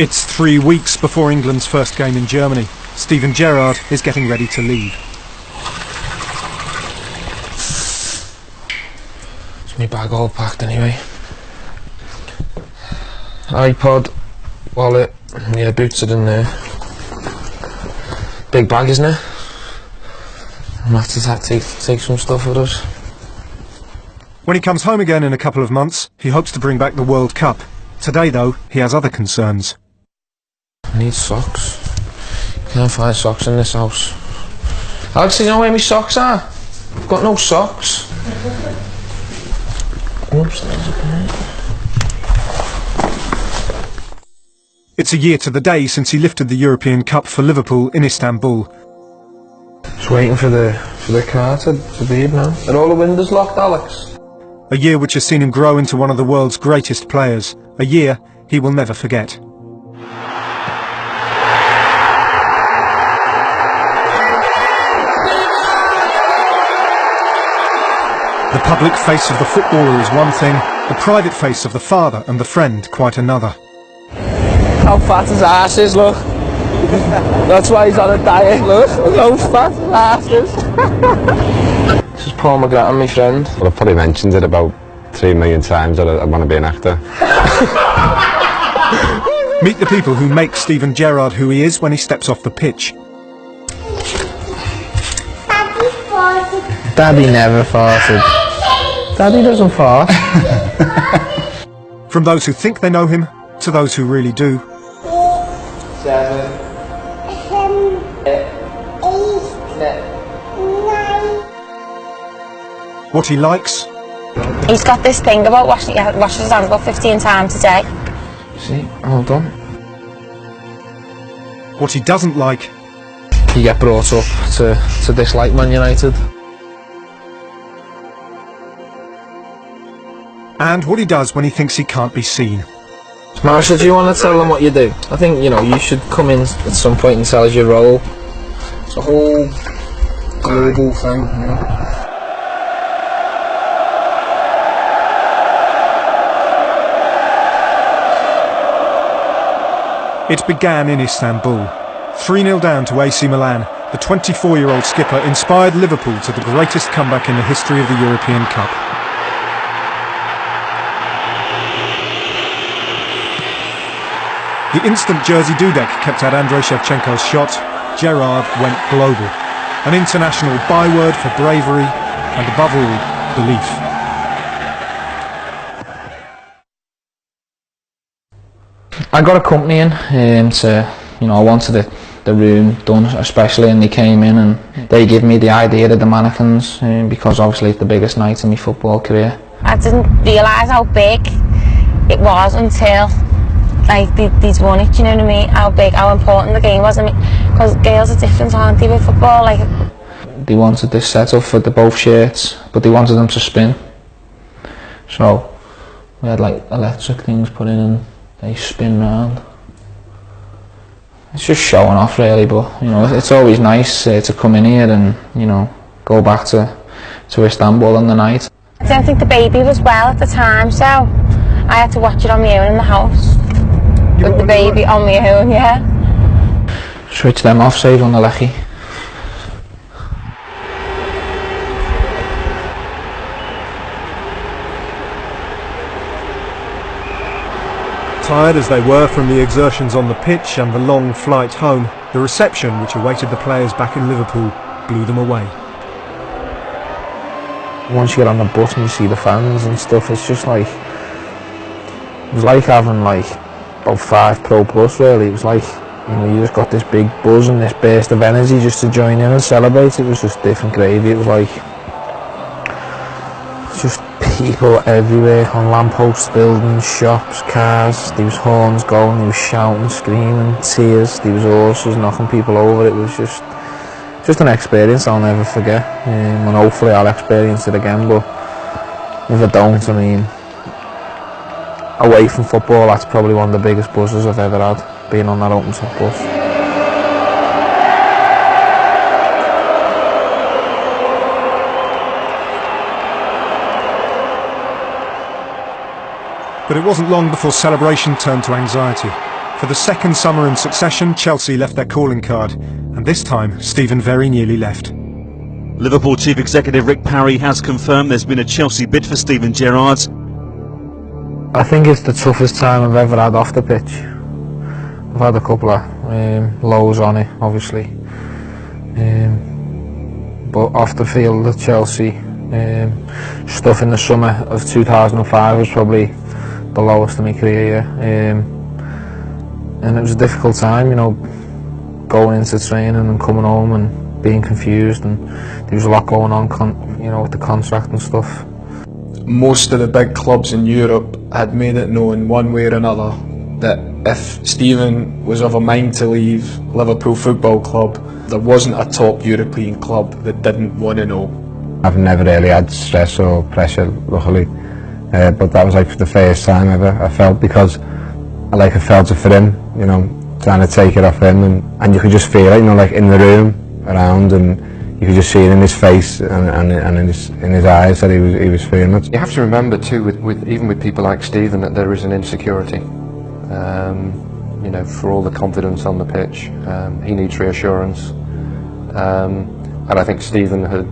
It's 3 weeks before England's first game in Germany. Steven Gerrard is getting ready to leave. It's my bag all packed anyway. iPod, wallet, yeah, boots are in there. Big bag, isn't it? I'm going to have to take some stuff with us. When he comes home again in a couple of months, he hopes to bring back the World Cup. Today, though, he has other concerns. I need socks. Can't find socks in this house. Alex, do you know where my socks are? I've got no socks. Go upstairs up there. It's a year to the day since he lifted the European Cup for Liverpool in Istanbul. Just waiting for the car to leave now. Are all the windows locked, Alex? A year which has seen him grow into one of the world's greatest players. A year he will never forget. The public face of the footballer is one thing, the private face of the father and the friend quite another. How fat his ass is, look. That's why he's on a diet, look. Look how fat his ass is. This is Paul McGrath, my friend. Well, I've probably mentioned it about 3 million times that I want to be an actor. Meet the people who make Steven Gerrard who he is when he steps off the pitch. Daddy never farted. Daddy doesn't fart. From those who think they know him, to those who really do. 7, 8, 9. What he likes. He's got this thing about washing his hands about 15 times a day. See, well done. What he doesn't like. You get brought up to dislike Man United. And what he does when he thinks he can't be seen. Marshall, do you want to tell them what you do? I think, you should come in at some point and tell us your role. It's a whole global thing, It began in Istanbul. 3-0 down to AC Milan, the 24-year-old skipper inspired Liverpool to the greatest comeback in the history of the European Cup. The instant jersey dudek kept out Andrei Shevchenko's shot. Gerrard went global. An international byword for bravery and, above all, belief. I got a company in I wanted the room done especially, and they came in and they gave me the idea of the mannequins because obviously it's the biggest night in my football career. I didn't realise how big it was until they'd won it, you know what I mean? How important the game was. I mean, because girls are different, aren't they, with football? They wanted this set up for both shirts, but they wanted them to spin. So we had electric things put in and they spin round. It's just showing off really, but it's always nice to come in here and go back to Istanbul on the night. I don't think the baby was well at the time, so I had to watch it on my own in the house. With the baby on my own, yeah. Switch them off, save on the lecky. Tired as they were from the exertions on the pitch and the long flight home, the reception which awaited the players back in Liverpool blew them away. Once you get on the bus and you see the fans and stuff, it's just it was like having about 5 Pro Plus really. It was you just got this big buzz and this burst of energy just to join in and celebrate. It was just different gravy. It was just people everywhere, on lampposts, buildings, shops, cars. There was horns going, there was shouting, screaming, tears, there was horses knocking people over. It was just an experience I'll never forget, and hopefully I'll experience it again, but if I don't, away from football, that's probably one of the biggest buzzes I've ever had, being on that open top bus. But it wasn't long before celebration turned to anxiety. For the second summer in succession, Chelsea left their calling card, and this time Stephen very nearly left. Liverpool Chief Executive Rick Parry has confirmed there's been a Chelsea bid for Steven Gerrard. I think it's the toughest time I've ever had off the pitch. I've had a couple of lows on it, obviously, but off the field at Chelsea, stuff in the summer of 2005 was probably the lowest in my career, and it was a difficult time, you know, going into training and coming home and being confused, and there was a lot going on, you know, with the contract and stuff. Most of the big clubs in Europe had made it known one way or another that if Stephen was of a mind to leave Liverpool Football Club, there wasn't a top European club that didn't want to know. I've never really had stress or pressure, luckily, but that was like the first time ever I felt, because I felt it for him, you know, trying to take it off him, and you could just feel it, you know, like in the room around, and you could just see it in his face and in his eyes that he was feeling it. You have to remember too, even with people like Stephen, that there is an insecurity. You know, for all the confidence on the pitch, he needs reassurance, and I think Stephen had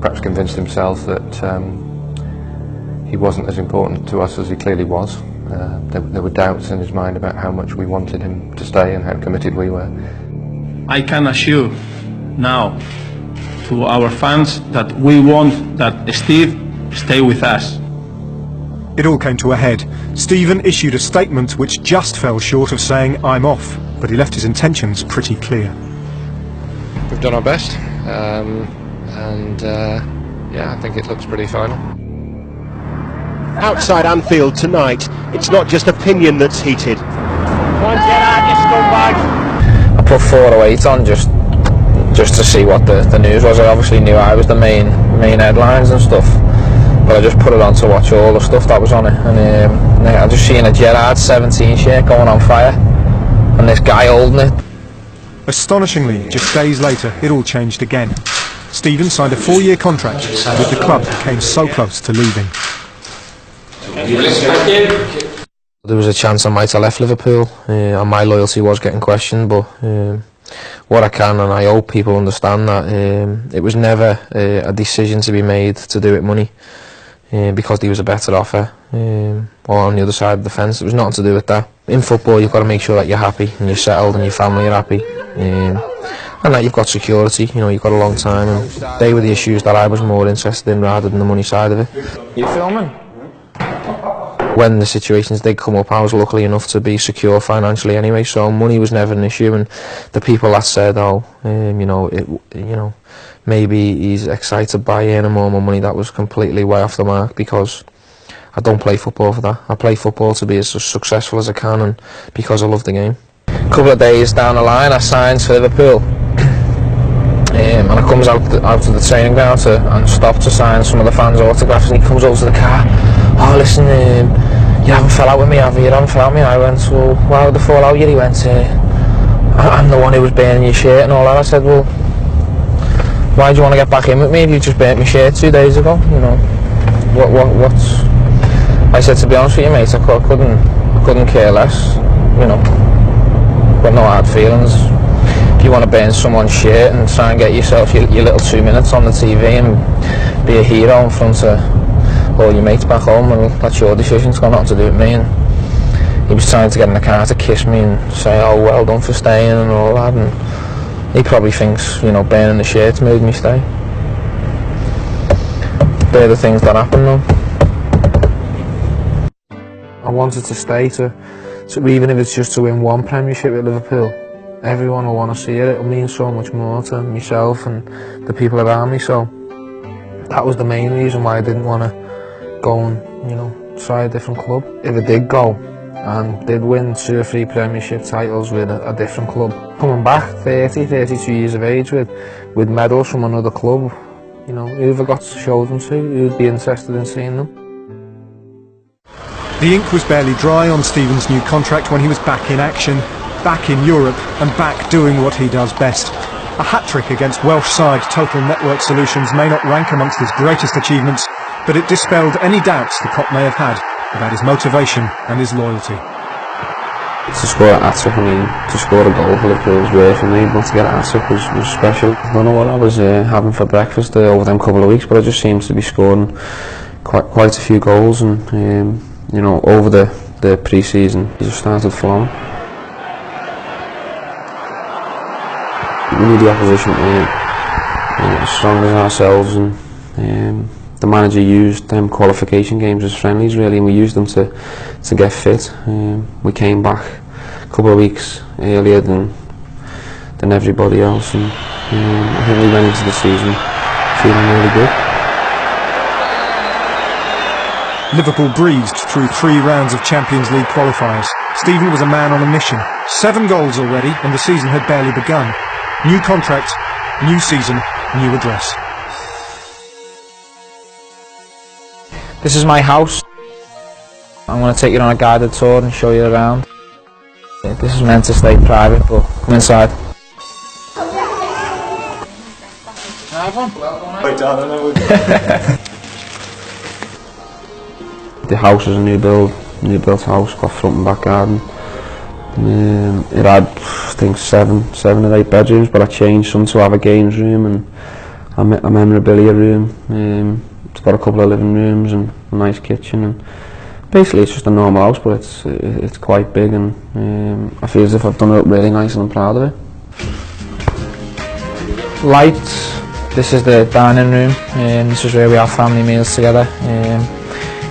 perhaps convinced himself that he wasn't as important to us as he clearly was. There were doubts in his mind about how much we wanted him to stay and how committed we were. I can assure now to our fans that we want that Steve stay with us. It all came to a head. Stephen issued a statement which just fell short of saying "I'm off," but he left his intentions pretty clear. We've done our best, yeah, I think it looks pretty final. Outside Anfield tonight, it's not just opinion that's heated. Come on, Gerard, you scumbag! I put 408 on just to see what the news was. I obviously knew I was the main headlines and stuff, but I just put it on to watch all the stuff that was on it, and I just seen a Gerard 17 shirt going on fire, and this guy holding it. Astonishingly, just days later, it all changed again. Stephen signed a 4-year contract, and with the club came so close to leaving. There was a chance I might have left Liverpool, and my loyalty was getting questioned, but what I can, and I hope people understand that it was never a decision to be made to do it money, because there was a better offer or on the other side of the fence. It was nothing to do with that. In football, you've got to make sure that you're happy and you're settled and your family are happy, and that you've got security. You know, you've got a long time, and they were the issues that I was more interested in rather than the money side of it. You filming? When the situations did come up, I was lucky enough to be secure financially anyway, so money was never an issue. And the people that said, "Oh, you know, maybe he's excited by earning more money," that was completely way off the mark, because I don't play football for that. I play football to be as successful as I can, and because I love the game. A couple of days down the line, I signed for Liverpool, and I comes out to the training ground and stopped to sign some of the fans' autographs, and he comes over to the car. "Oh, listen, you haven't fell out with me, have you? You haven't fell out with me." I went, "Well, why would they fall out with you?" He went, "I'm the one who was burning your shirt and all that." I said, "Well, why do you want to get back in with me if you just burnt my shirt 2 days ago? You know, what's..." I said, "To be honest with you, mate, I couldn't care less, you know, got no hard feelings. If you want to burn someone's shirt and try and get yourself your little 2 minutes on the TV and be a hero in front of all your mates back home, and that's your decision. It's got nothing to do with me." And he was trying to get in the car to kiss me and say, "Oh, well done for staying," and all that, and he probably thinks, you know, burning the shirts made me stay. They're the things that happen though. I wanted to stay to even if it's just to win one Premiership at Liverpool. Everyone will want to see it. It'll mean so much more to myself and the people around me, so that was the main reason why I didn't want to go and, you know, try a different club. If I did go and did win 2 or 3 Premiership titles with a different club, coming back 32 years of age with medals from another club, you know, who have I got to show them to? Who'd be interested in seeing them? The ink was barely dry on Stephen's new contract when he was back in action, back in Europe, and back doing what he does best. A hat-trick against Welsh side Total Network Solutions may not rank amongst his greatest achievements, but it dispelled any doubts the Cop may have had about his motivation and his loyalty. To score a hat-trick, I mean, to score a goal for Liverpool was rare for me, but to get a hat-trick was special. I don't know what I was having for breakfast over them couple of weeks, but I just seemed to be scoring quite a few goals, and you know, over the pre-season, it just started flowing. We knew the opposition as strong as ourselves, and the manager used them qualification games as friendlies really, and we used them to get fit. We came back a couple of weeks earlier than everybody else, and I think we went into the season feeling really good. Liverpool breezed through 3 rounds of Champions League qualifiers. Steven was a man on a mission. 7 goals already, and the season had barely begun. New contract, new season, new address. This is my house. I'm going to take you on a guided tour and show you around. This is meant to stay private, but come inside. The house is a new built house, got front and back garden. It had, I think, 7 or 8 bedrooms, but I changed some to have a games room and a memorabilia room. It's got a couple of living rooms and a nice kitchen, and basically it's just a normal house, but it's quite big, and I feel as if I've done it up really nice and I'm proud of it. Lights. This is the dining room, and this is where we have family meals together.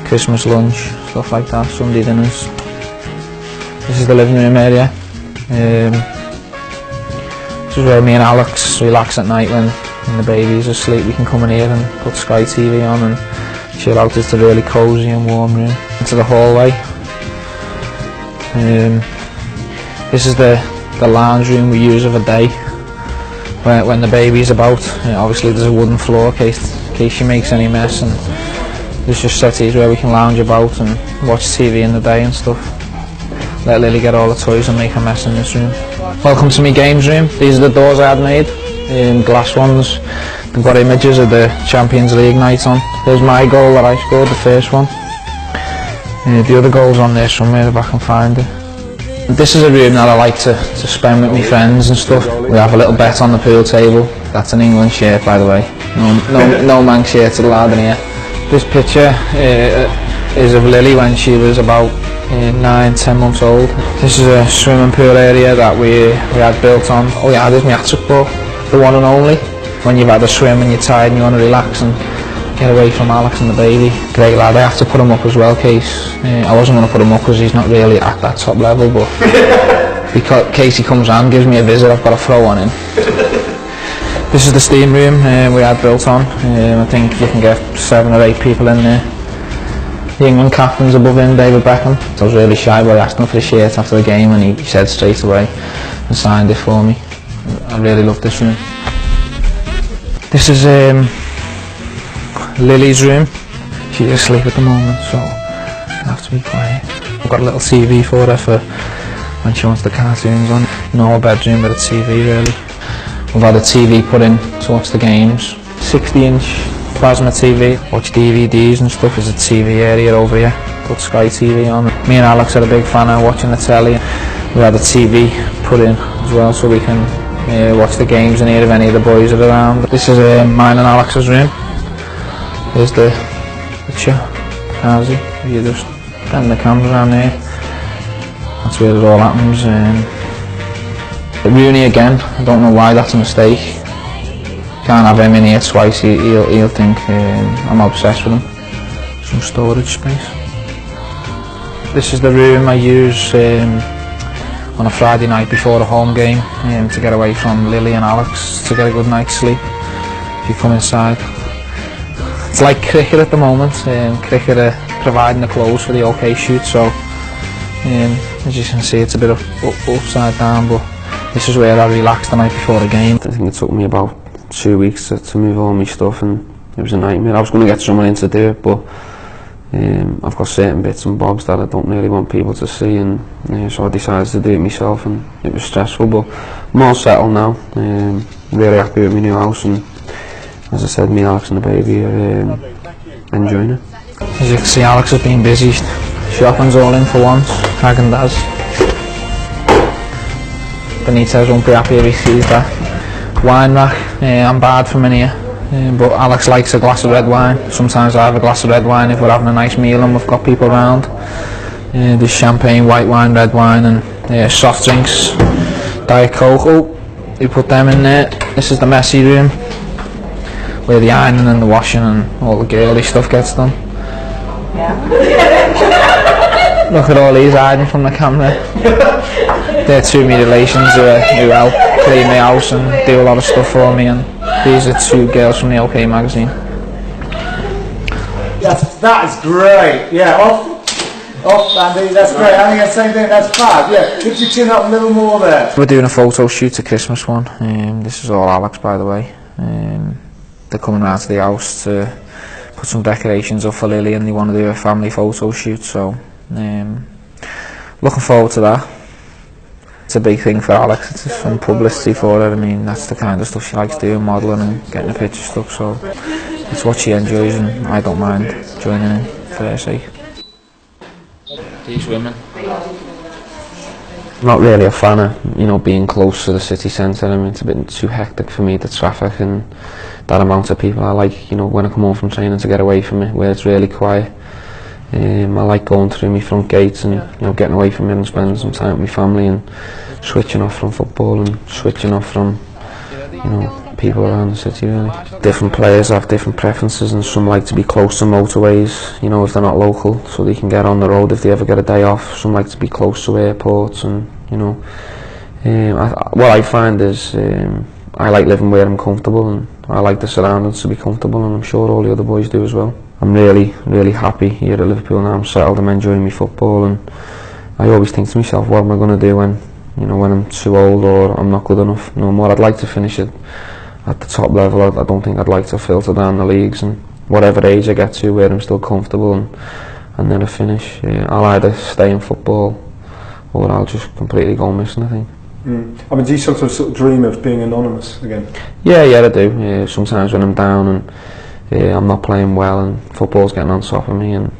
Christmas lunch, stuff like that, Sunday dinners. This is the living room area. This is where me and Alex relax at night when the baby's asleep. We can come in here and put Sky TV on and chill out. It's a really cosy and warm room. Into the hallway. This is the lounge room we use of a day when the baby's about. Obviously there's a wooden floor in case she makes any mess, and there's just settees where we can lounge about and watch TV in the day and stuff. Let Lily get all the toys and make a mess in this room. Welcome to my games room. These are the doors I had made, glass ones. They've got images of the Champions League night on. There's my goal that I scored, the first one. The other goal's on there somewhere if I can find it. This is a room that I like to spend with my friends and stuff. We have a little bet on the pool table. That's an England shirt, by the way. No Manx shirts allowed in here. This picture is of Lily when she was about 9-10 months old. This is a swimming pool area that we had built on. Oh yeah, there's my hat-trick ball, the one and only. When you've had a swim and you're tired and you want to relax and get away from Alex and the baby. Great lad. I have to put him up as well, case I wasn't going to put him up because he's not really at that top level, but because case he comes on, gives me a visit, I've got to throw one in. This is the steam room we had built on. I think you can get 7 or 8 people in there. The England captain's above him, David Beckham. I was really shy, but I asked him for the shirt after the game, and he said straight away and signed it for me. I really love this room. This is Lily's room. She's asleep at the moment, so I have to be quiet. I've got a little TV for her for when she wants the cartoons on. No bedroom, but a TV really. We've had a TV put in to watch the games. 60-inch plasma TV. Watch DVDs and stuff. There's a TV area over here. Put Sky TV on. Me and Alex are a big fan of watching the telly. We had a TV put in as well so we can watch the games and hear if any of the boys are around. This is mine and Alex's room. There's the jacuzzi. You just bend the camera around there. That's where it all happens. Rooney again, I don't know why that's a mistake. Can't have him in here twice, he'll think I'm obsessed with him. Some storage space. This is the room I use on a Friday night before a home game to get away from Lily and Alex, to get a good night's sleep. If you come inside. It's like cricket at the moment. Cricket are providing the clothes for the OK shoot, so as you can see it's a bit of upside down, but this is where I relaxed the night before the game. I think it took me about 2 weeks to move all my stuff, and it was a nightmare. I was going to get someone in to do it, but I've got certain bits and bobs that I don't really want people to see, and so I decided to do it myself, and it was stressful, but I'm all settled now. Really happy with my new house, and as I said, me, Alex and the baby are enjoying it. As you can see, Alex has been busy. Shopping's all in for once. Häagen-Dazs. Benitez won't be happy if he sees that wine rack. I'm barred from in here, but Alex likes a glass of red wine. Sometimes I have a glass of red wine if we're having a nice meal and we've got people around. There's champagne, white wine, red wine, and soft drinks, Diet Coke. Oh, we put them in there. This is the messy room where the ironing and the washing and all the girly stuff gets done. Look at all these hiding from the camera. They're two of my relations who help clean my house and do a lot of stuff for me, and these are two girls from the OK magazine. That's great. Yeah, off, Andy. That's great. I think the same thing. That's fab. Yeah, lift your chin up a little more there. We're doing a photo shoot, a Christmas one. This is all Alex, by the way. They're coming round to the house to put some decorations up for Lily, and they want to do a family photo shoot. So, looking forward to that. It's a big thing for Alex. It's some publicity for her. I mean, that's the kind of stuff she likes doing, modelling and getting the picture stuck. So, it's what she enjoys, and I don't mind joining in for her sake. These women. I'm not really a fan of, being close to the city centre. I mean, it's a bit too hectic for me, the traffic and that amount of people. I like, when I come home from training, to get away from it, where it's really quiet. I like going through my front gates and getting away from it and spending some time with my family and switching off from football and switching off from people around the city really. Different players have different preferences, and some like to be close to motorways, if they're not local, so they can get on the road if they ever get a day off. Some like to be close to airports, and what I find is I like living where I'm comfortable, and I like the surroundings to be comfortable, and I'm sure all the other boys do as well. I'm really, really happy here at Liverpool now. I'm settled, I'm enjoying my football, and I always think to myself, what am I going to do when I'm too old or I'm not good enough no more. I'd like to finish it at the top level. I don't think I'd like to filter down the leagues, and whatever age I get to where I'm still comfortable and then I finish. I'll either stay in football or I'll just completely go missing, I think. I mean, do you sometimes sort of dream of being anonymous again? Yeah, I do. Sometimes when I'm down and I'm not playing well and football's getting on top of me, and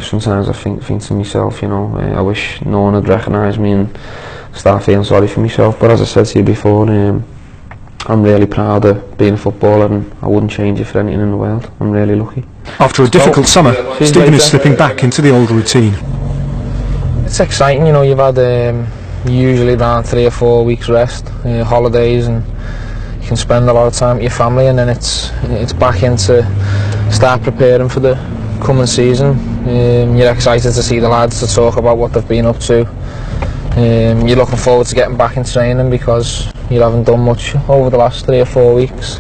sometimes I think to myself, I wish no one had recognised me and start feeling sorry for myself. But as I said to you before, I'm really proud of being a footballer, and I wouldn't change it for anything in the world. I'm really lucky. After a difficult summer, Stephen is slipping back into the old routine. It's exciting, you've had usually around 3 or 4 weeks rest, holidays, and you can spend a lot of time with your family, and then it's back into start preparing for the coming season. You're excited to see the lads, to talk about what they've been up to. You're looking forward to getting back in training because you haven't done much over the last 3 or 4 weeks.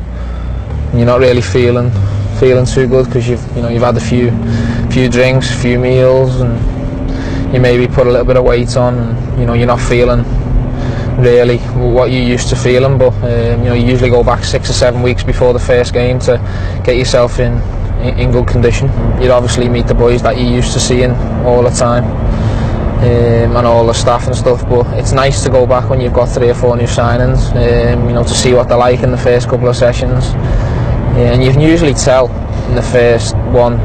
And you're not really feeling too good because you've had a few drinks, a few meals, and you maybe put a little bit of weight on, and you're not feeling really what you used to feeling. But you usually go back 6 or 7 weeks before the first game to get yourself in good condition. You'd obviously meet the boys that you're used to seeing all the time, and all the staff and stuff, but it's nice to go back when you've got 3 or 4 new signings, to see what they're like in the first couple of sessions. And you can usually tell in the first one,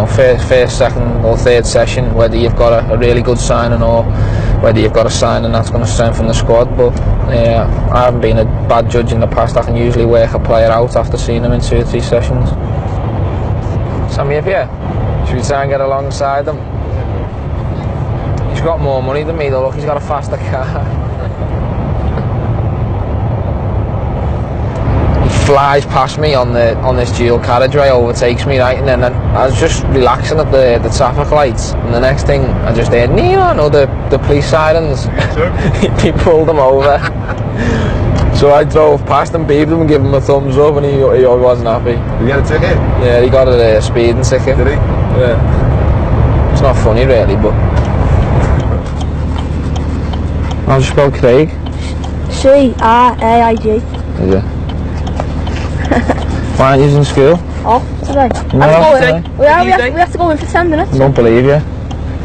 first, second or third session, whether you've got a really good signing or whether you've got a signing that's going to strengthen the squad. But I haven't been a bad judge in the past. I can usually work a player out after seeing him in 2 or 3 sessions. Sammy up here? Should we try and get alongside him? He's got more money than me though, look, he's got a faster car. He flies past me on this dual carriageway, overtakes me, right, and then I was just relaxing at the traffic lights, and the next thing I just heard, the police sirens. He pulled him over. So I drove past him, beeped him and gave him a thumbs up, and he wasn't happy. Did he get a ticket? Yeah, he got a speeding ticket. Did he? Yeah. It's not funny really, but... How'd you spell Craig? C-R-A-I-G. Is it? Why aren't you in school? Oh, today. No, we have to go in for 10 minutes. I don't believe you.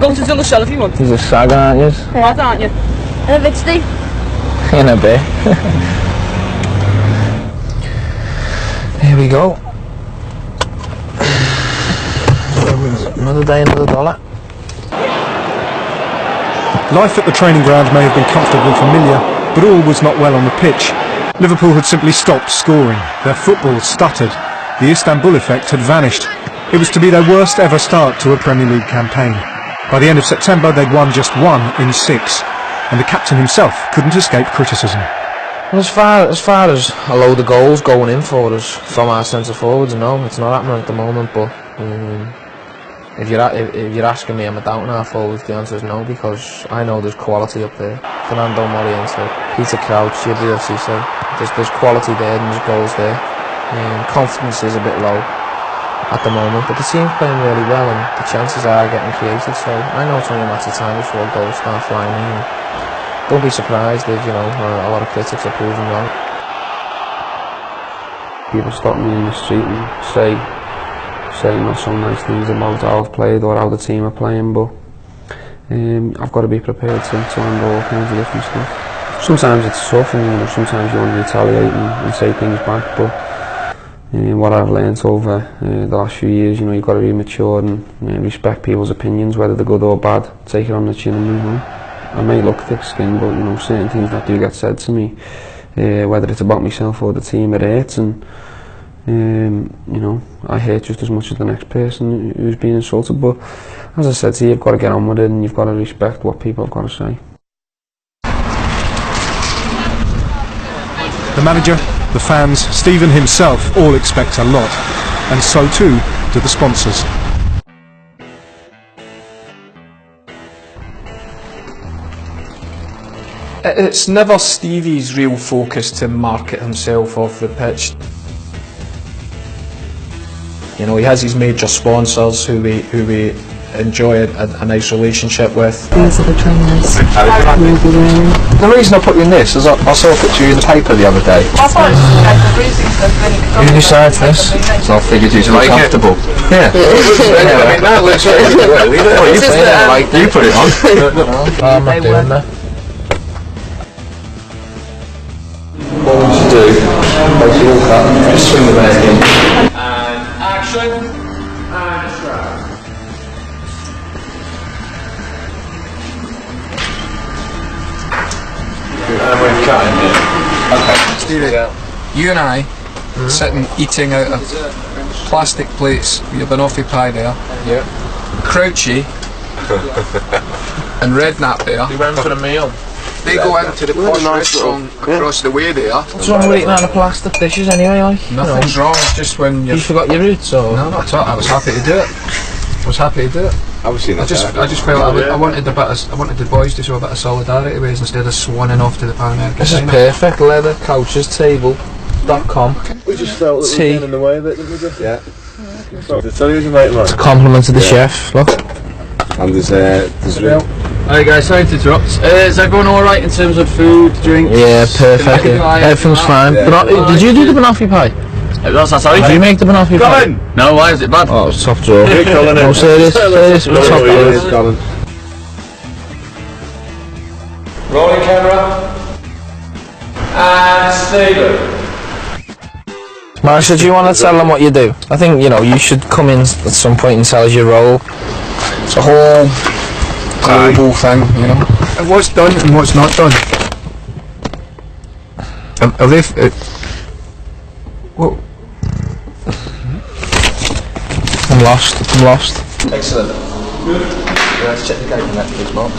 Go to the cell if you want. He's a sag, aren't you? Yeah. Aren't you? In a bit, Steve. In a bit. Here we go. Another day, another dollar. Life at the training ground may have been comfortable and familiar, But all was not well on the pitch. Liverpool had simply stopped scoring. Their football stuttered. The Istanbul effect had vanished. It was to be their worst ever start to a Premier League campaign. By the end of September, they'd won just 1 in 6, and the captain himself couldn't escape criticism. Well, as far as a load of goals going in for us from our centre forwards, no, it's not happening at the moment. But if you're asking me, am I doubting our forwards? The answer is no, because I know there's quality up there. Fernando Moriente, Peter Crouch, Gibril Cisse, there's quality there and there's goals there. Confidence is a bit low at the moment, but the team's playing really well and the chances are getting created, so I know it's only a matter of time before goals start flying in. Don't be surprised if, you know, a lot of critics are proven wrong. People stop me in the street and say not so nice things about how I've played or how the team are playing, but I've got to be prepared to handle all kinds of different stuff. Sometimes it's tough and, you know, sometimes you want to retaliate and say things back, but what I've learnt over the last few years, you know, you've got to be mature and respect people's opinions, whether they're good or bad. Take it on the chin and move on. I may look thick-skinned, but, you know, certain things that do get said to me, whether it's about myself or the team, it hurts, and you know, I hurt just as much as the next person who's being insulted. But as I said to you, you've got to get on with it and you've got to respect what people have got to say. The manager, the fans, Stephen himself all expect a lot, and so too do the sponsors. It's never Stevie's real focus to market himself off the pitch. You know, he has his major sponsors who we enjoy a nice relationship with. These are the trainers. The reason I put you in this is I saw a picture of you in the paper the other day. Who decides this? So I figured you'd look comfortable. Yeah. You put it on. I'm not doing that. What would you do? Basically walk up, just swing the bag in. And action. And strike. And we're cutting here. Okay. Stevie, you and I sitting eating out of plastic plates with your banoffee pie there. Yeah. Crouchy and Redknapp there. We went for a meal. They go into the posh restaurant across the way there. What's wrong with eating out of plastic dishes anyway, like? Nothing's wrong, it's just when You forgot your roots, or? No, not at all. I was happy to do it. I just felt I wanted the boys to show a bit of solidarity with us instead of swanning off to the Pan American. This is perfect. Leathercouchestable.com. We just felt that we were getting in the way of it, didn't we? Yeah. It's a compliment to the chef, look. And there's real. Alright guys, sorry to interrupt. Is everyone alright in terms of food, drink? Yeah, perfect. Everything's fine. Did you do the banoffee pie? What's that, sorry? Did you make the banoffee pie? No, why is it bad? Oh, it's top drawer. No, serious, it was top drawer. Rolling camera. And Stephen. Marsha, do you want to tell them what you do? I think, you know, you should come in at some point and tell us your role. It's a whole global thing, you know. And what's done and what's not done. Are they... Whoa. I'm lost. Excellent. Let's check the game on that, please, Mark.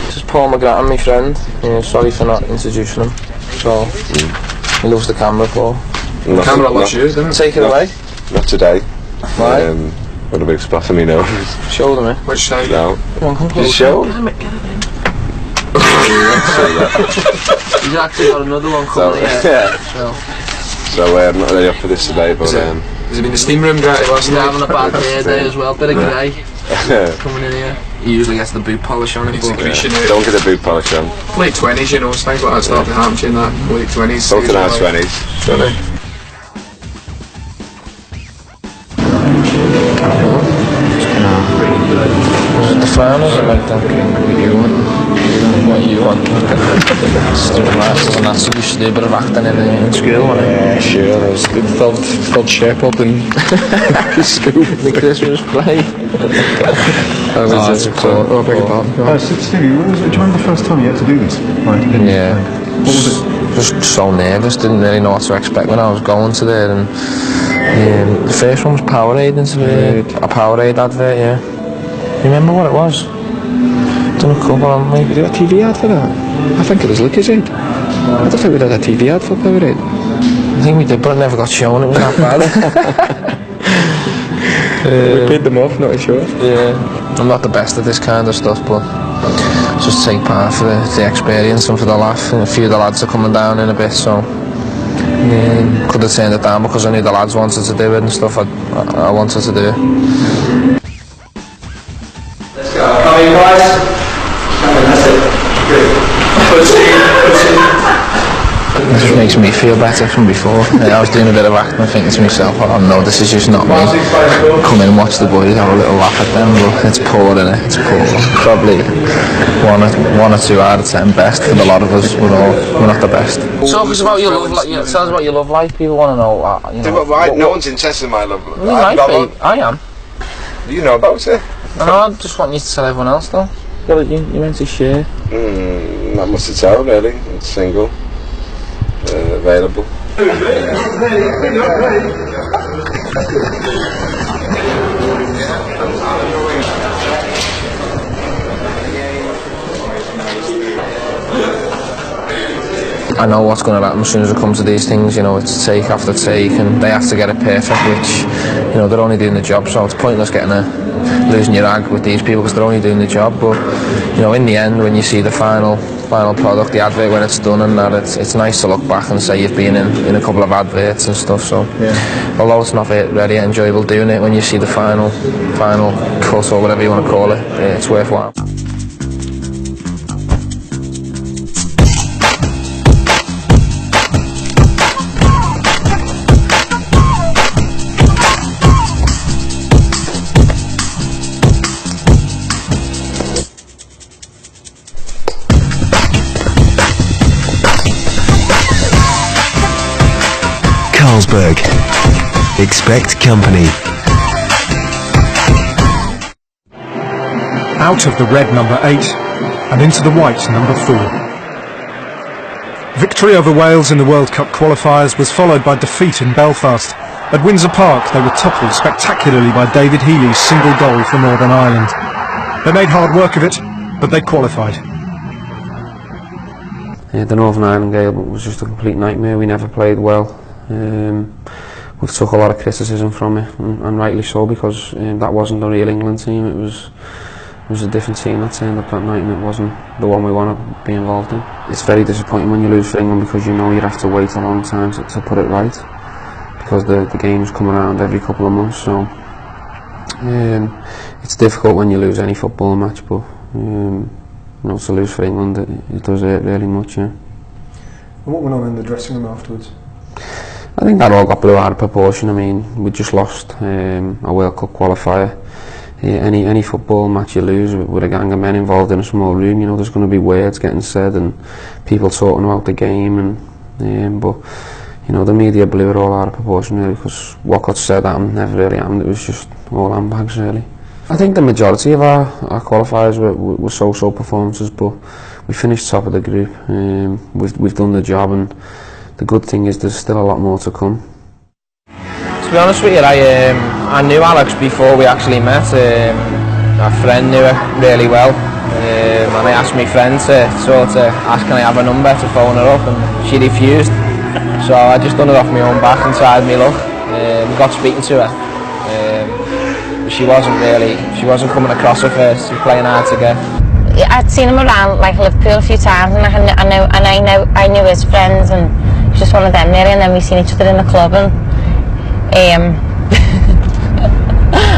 This is Paul McGrattan, my friend. Sorry for not introducing him. So, he loves the camera, Paul. The camera loves you, doesn't it? Take it away. Not today. Why? Got a big splash on me nose. Show them, Which side? No. Come on, come close. Just show. He's actually got another one coming. Yeah. So I'm not ready up for this today, but has it been the steam room dirty last night? Having a bad day as well, bit of grey coming in here. He usually gets the boot polish on it, but don't get the boot polish on. Late 20s, you know, things like that start to happen in that late 20s. Something in our 20s. The finals are like that. What you want? Stupid masters and that, so you should do a bit of acting in school, wasn't it? Yeah, sure. I was felt shape up in school. The Christmas play. Stevie, do you remember the first time you had to do this? Yeah. Just so nervous, didn't really know what to expect when I was going to there. And the first one was Powerade, a Powerade advert, yeah. You remember what it was? Done a couple on me. We did a TV ad for that? I think it was Lucasade. I don't think we did a TV ad for Powerade. I think we did, but it never got shown, it was that bad. We paid them off, not sure. Yeah, I'm not the best at this kind of stuff, but just take part for the experience and for the laugh. And a few of the lads are coming down in a bit, so could have turned it down because I knew the lads wanted to do it and stuff. I wanted to do it. Let's go. Come in, guys. That's it. Good. It just makes me feel better from before. I was doing a bit of acting, thinking to myself, oh no, this is just not me. Come in and watch the boys, have a little laugh at them, but it's poor, innit? It's poor. Probably one or two out of 10 best for a lot of us. We're not the best. Talk us about your love life. Tell us about your love life. People want to know. No one's interested in my love life. I am. Do you know about it? No, I just want you to tell everyone else though. You meant to share. Not much to tell really. It's single. Available. I know what's going to happen as soon as it comes to these things, you know, it's take after take and they have to get it perfect, which, you know, they're only doing the job, so it's pointless losing your ag with these people because they're only doing the job. But, you know, in the end, when you see the final product, the advert when it's done and that, it's nice to look back and say you've been in a couple of adverts and stuff, so although it's not really enjoyable doing it, when you see the final cut or whatever you want to call it, it's worthwhile. Carlsberg. Expect company. Out of the red number 8 and into the white number 4. Victory over Wales in the World Cup qualifiers was followed by defeat in Belfast. At Windsor Park they were toppled spectacularly by David Healy's single goal for Northern Ireland. They made hard work of it, but they qualified. The Northern Ireland game was just a complete nightmare. We never played well. We took a lot of criticism from it, and rightly so, because that wasn't the real England team. It was a different team that turned up that night, and it wasn't the one we want to be involved in. It's very disappointing when you lose for England because you know you have to wait a long time to put it right, because the games come around every couple of months. So it's difficult when you lose any football match, but you know, to lose for England, it does hurt really much. Yeah. And what went on in the dressing room afterwards? I think that all got blew out of proportion. I mean, we just lost a World Cup qualifier. Any football match you lose with a gang of men involved in a small room, you know, there's going to be words getting said and people talking about the game, and but you know, the media blew it all out of proportion really, because what got said never really happened. It was just all handbags really. I think the majority of our qualifiers were so-so performances, but we finished top of the group. We've done the job, and the good thing is there's still a lot more to come. To be honest with you, I knew Alex before we actually met. My friend knew her really well, and I asked my friend to sort of ask, can I have a number to phone her up, and she refused. So I just done it off my own back and tried my luck. Got speaking to her. She wasn't coming across at first. She was playing hard to get. I'd seen him around like Liverpool a few times, and I knew his friends, and he's just one of them really. And then we seen each other in the club, and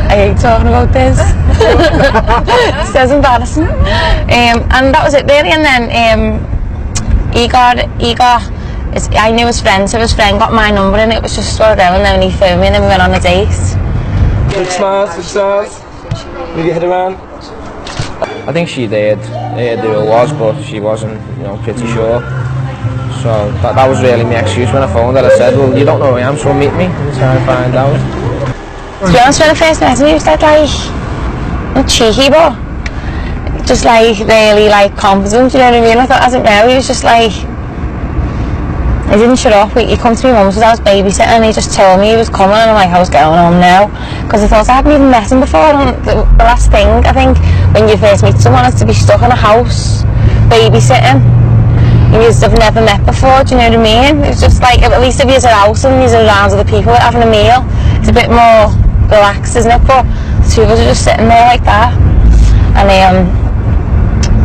I hate talking about this. It's so embarrassing. And that was it really. And then Igor, I knew his friend, so his friend got my number, and it was just sort of there. And then he phoned me, and then we went on a date. Good start. Did you hit around? I think she did. Who it was, but she wasn't, you know, pretty sure. So that was really my excuse when I phoned her. I said, well, you don't know who I am, so meet me and try and find out. To be honest, when I first met him, he was like not cheeky, but just like really like confident, you know what I mean? I didn't know, he was just like He didn't shut up. He come to me mum's when I was babysitting and he just told me he was coming and I'm like, I was going home now. Because I thought I hadn't even met him before. And the last thing, I think, when you first meet someone is to be stuck in a house, babysitting. You've never met before, do you know what I mean? It's just like, at least if you're at a house and you're around other people having a meal, it's a bit more relaxed, isn't it? But the two of us are just sitting there like that. And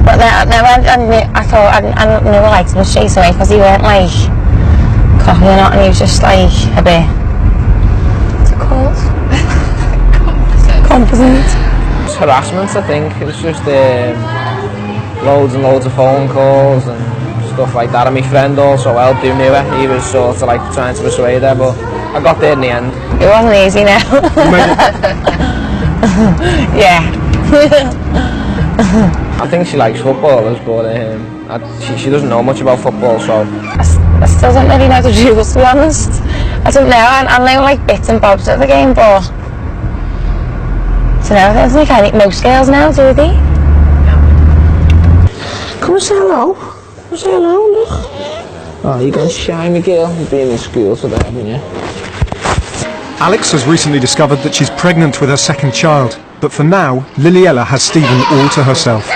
but then I knew I liked him straight away because he weren't like cocky or not, and he was just like a bit, what's it called? Competent. It's harassment, I think. It's just loads and loads of phone calls and stuff like that. And my friend also helped, who knew her. He was sort of like trying to persuade her, but I got there in the end. It wasn't easy now. Yeah. I think she likes footballers, but she doesn't know much about football, so... I still don't really know the rules, to be honest. I don't know, I know like bits and bobs of the game, but... I don't know, I don't think most girls now, do they? Come and say hello. Come and say hello, look. Oh, you're going shy, me girl. You've been in school today, haven't you? Alex has recently discovered that she's pregnant with her second child, but for now, Liliella has Stephen all to herself.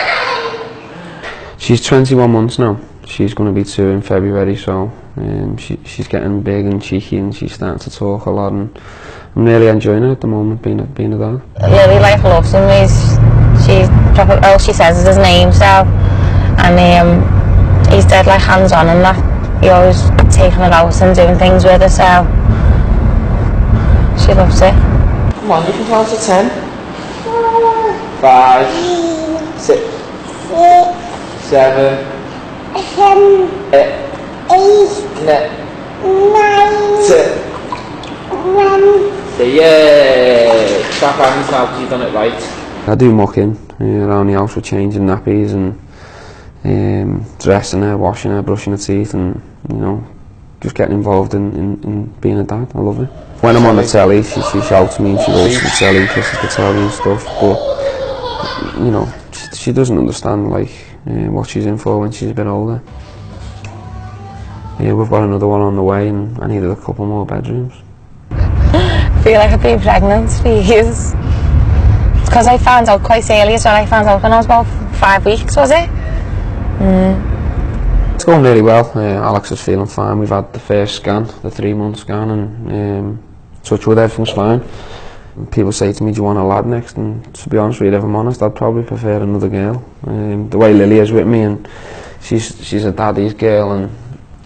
She's 21 months now. She's going to be 2 in February, so she's getting big and cheeky and she's starting to talk a lot, and I'm really enjoying it at the moment, being a dad. Lily like loves him. All she says is his name, so, and he's dead like hands on and that. He always taking her out and doing things with her, so she loves it. Come on, you can count to 10. 5, 6, 7, 8, 9, 10. Yeah! Clap hands now because you've done it right. I do muck in around the house with changing nappies and dressing her, washing her, brushing her teeth, and you know, just getting involved in being a dad. I love it. When I'm on the telly, she shouts me and she goes to the telly, kisses the telly and stuff, but you know, she doesn't understand like what she's in for when she's a bit older. Yeah, we've got another one on the way and I needed a couple more bedrooms. I feel like I've been pregnant for years. Because I found out quite early as well. I found out when I was about 5 weeks, was it? It's going really well. Alex is feeling fine. We've had the first scan, the 3-month scan, and touch wood, everything's fine. People say to me, do you want a lad next? And to be honest with you, if I'm honest, I'd probably prefer another girl. The way Lily is with me, and she's a daddy's girl, and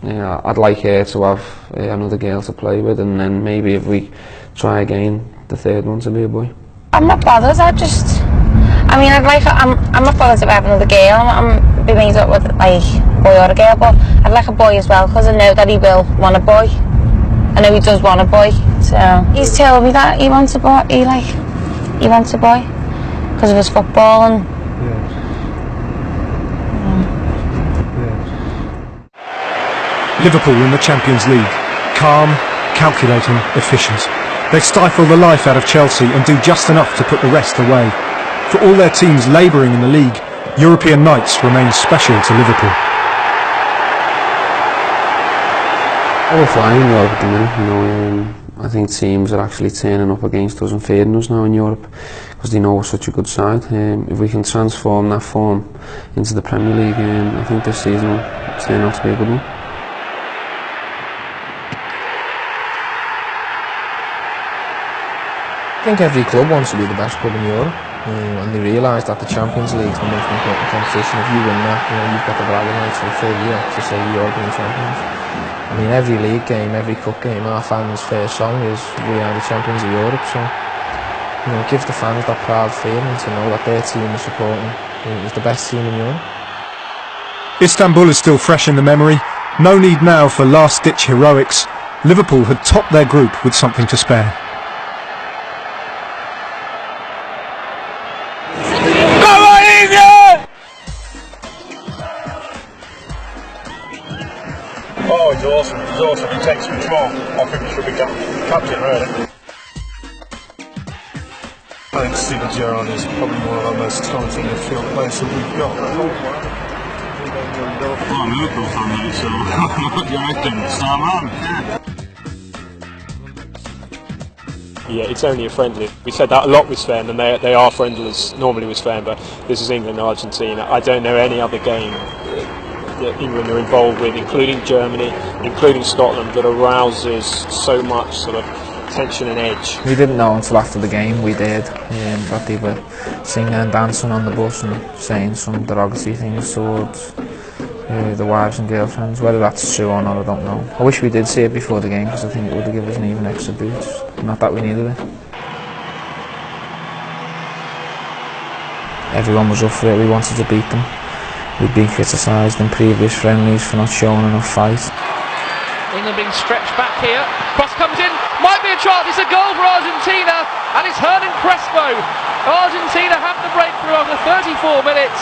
I'd like her to have another girl to play with, and then maybe if we try again, the third one to be a boy. I'm not bothered. I'm not bothered to have another girl. I'm be made up with like a boy or a girl, but I'd like a boy as well because I know that he will want a boy. I know he does want a boy, so he's told me that he wants a boy. He wants a boy because of his football and. Liverpool in the Champions League. Calm, calculating, efficient. They stifle the life out of Chelsea and do just enough to put the rest away. For all their teams labouring in the league, European nights remain special to Liverpool. We're flying in Europe at the minute, you know. I think teams are actually turning up against us and fearing us now in Europe because they know we're such a good side. If we can transform that form into the Premier League, I think this season will turn out to be a good one. I think every club wants to be the best club in Europe, and they realise that the Champions League is the most important competition. If you win that, you know, you've got the bragging rights for the third year to say European champions. I mean, every league game, every cup game, our fans' first song is "We are the champions of Europe." So, you know, it gives the fans that proud feeling to know that their team is supporting is the best team in Europe. Istanbul is still fresh in the memory. No need now for last-ditch heroics. Liverpool had topped their group with something to spare. Oh, he's awesome. He's awesome. He takes control. I think he should be captain, really. I think Steven Gerrard is probably one of our most talented midfield players that we've got. I'm a Liverpool fan, mate, so what do you reckon? Star man, Yeah, it's only a friendly. We said that a lot with Sven, and they are friendlies normally with Sven, but this is England and Argentina. I don't know any other game that England are involved with, including Germany, including Scotland, that arouses so much sort of tension and edge. We didn't know until after the game, we did, that they were singing and dancing on the bus and saying some derogatory things towards the wives and girlfriends. Whether that's true or not, I don't know. I wish we did see it before the game, because I think it would have given us an even extra boost. Not that we needed it. Everyone was up for it, we wanted to beat them. We'd been criticised in previous friendlies for not showing enough fight. England being stretched back here. Cross comes in, might be a chance. It's a goal for Argentina, and it's Hernan Crespo. Argentina have the breakthrough after 34 minutes.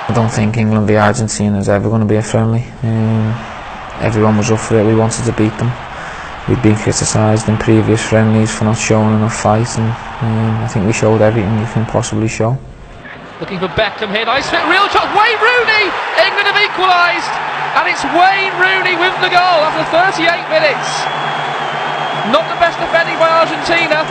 I don't think England v Argentina is ever going to be a friendly. Everyone was up for it, we wanted to beat them. We'd been criticised in previous friendlies for not showing enough fight, and I think we showed everything you can possibly show. Looking for Beckham here, nice fit, real shot, Wayne Rooney! England have equalised, and it's Wayne Rooney with the goal after 38 minutes. Not the best defending by Argentina.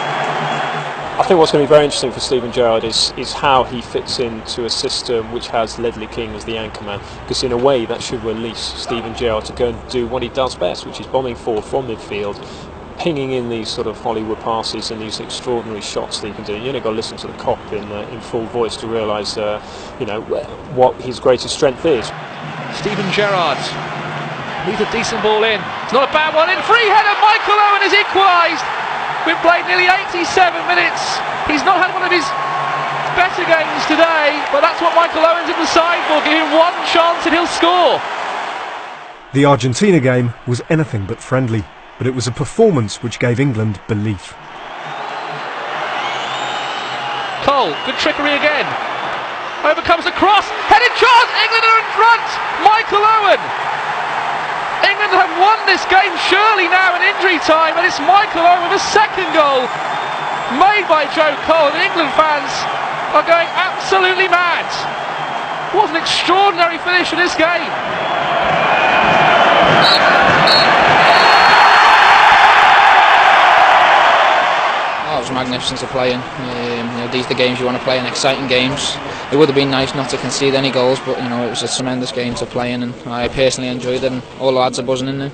I think what's going to be very interesting for Steven Gerrard is how he fits into a system which has Ledley King as the anchorman, because in a way that should release Steven Gerrard to go and do what he does best, which is bombing forward from midfield, pinging in these sort of Hollywood passes and these extraordinary shots that he can do. You only got to listen to the cop in full voice to realise, you know, what his greatest strength is. Steven Gerrard needs a decent ball in. It's not a bad one in. Free header, Michael Owen has equalised. We've played nearly 87 minutes. He's not had one of his better games today, but that's what Michael Owen's in the side for. Give him one chance and he'll score. The Argentina game was anything but friendly, but it was a performance which gave England belief. Cole, good trickery again. Overcomes the cross, headed chance, England are in front. Michael Owen. England have won this game surely now in injury time, and it's Michael Owen with a second goal made by Joe Cole, and England fans are going absolutely mad. What an extraordinary finish to this game. It was magnificent to play in. You know, these are the games you want to play in, exciting games. It would have been nice not to concede any goals, but you know, it was a tremendous game to play in, and I personally enjoyed it, and all the lads are buzzing in there.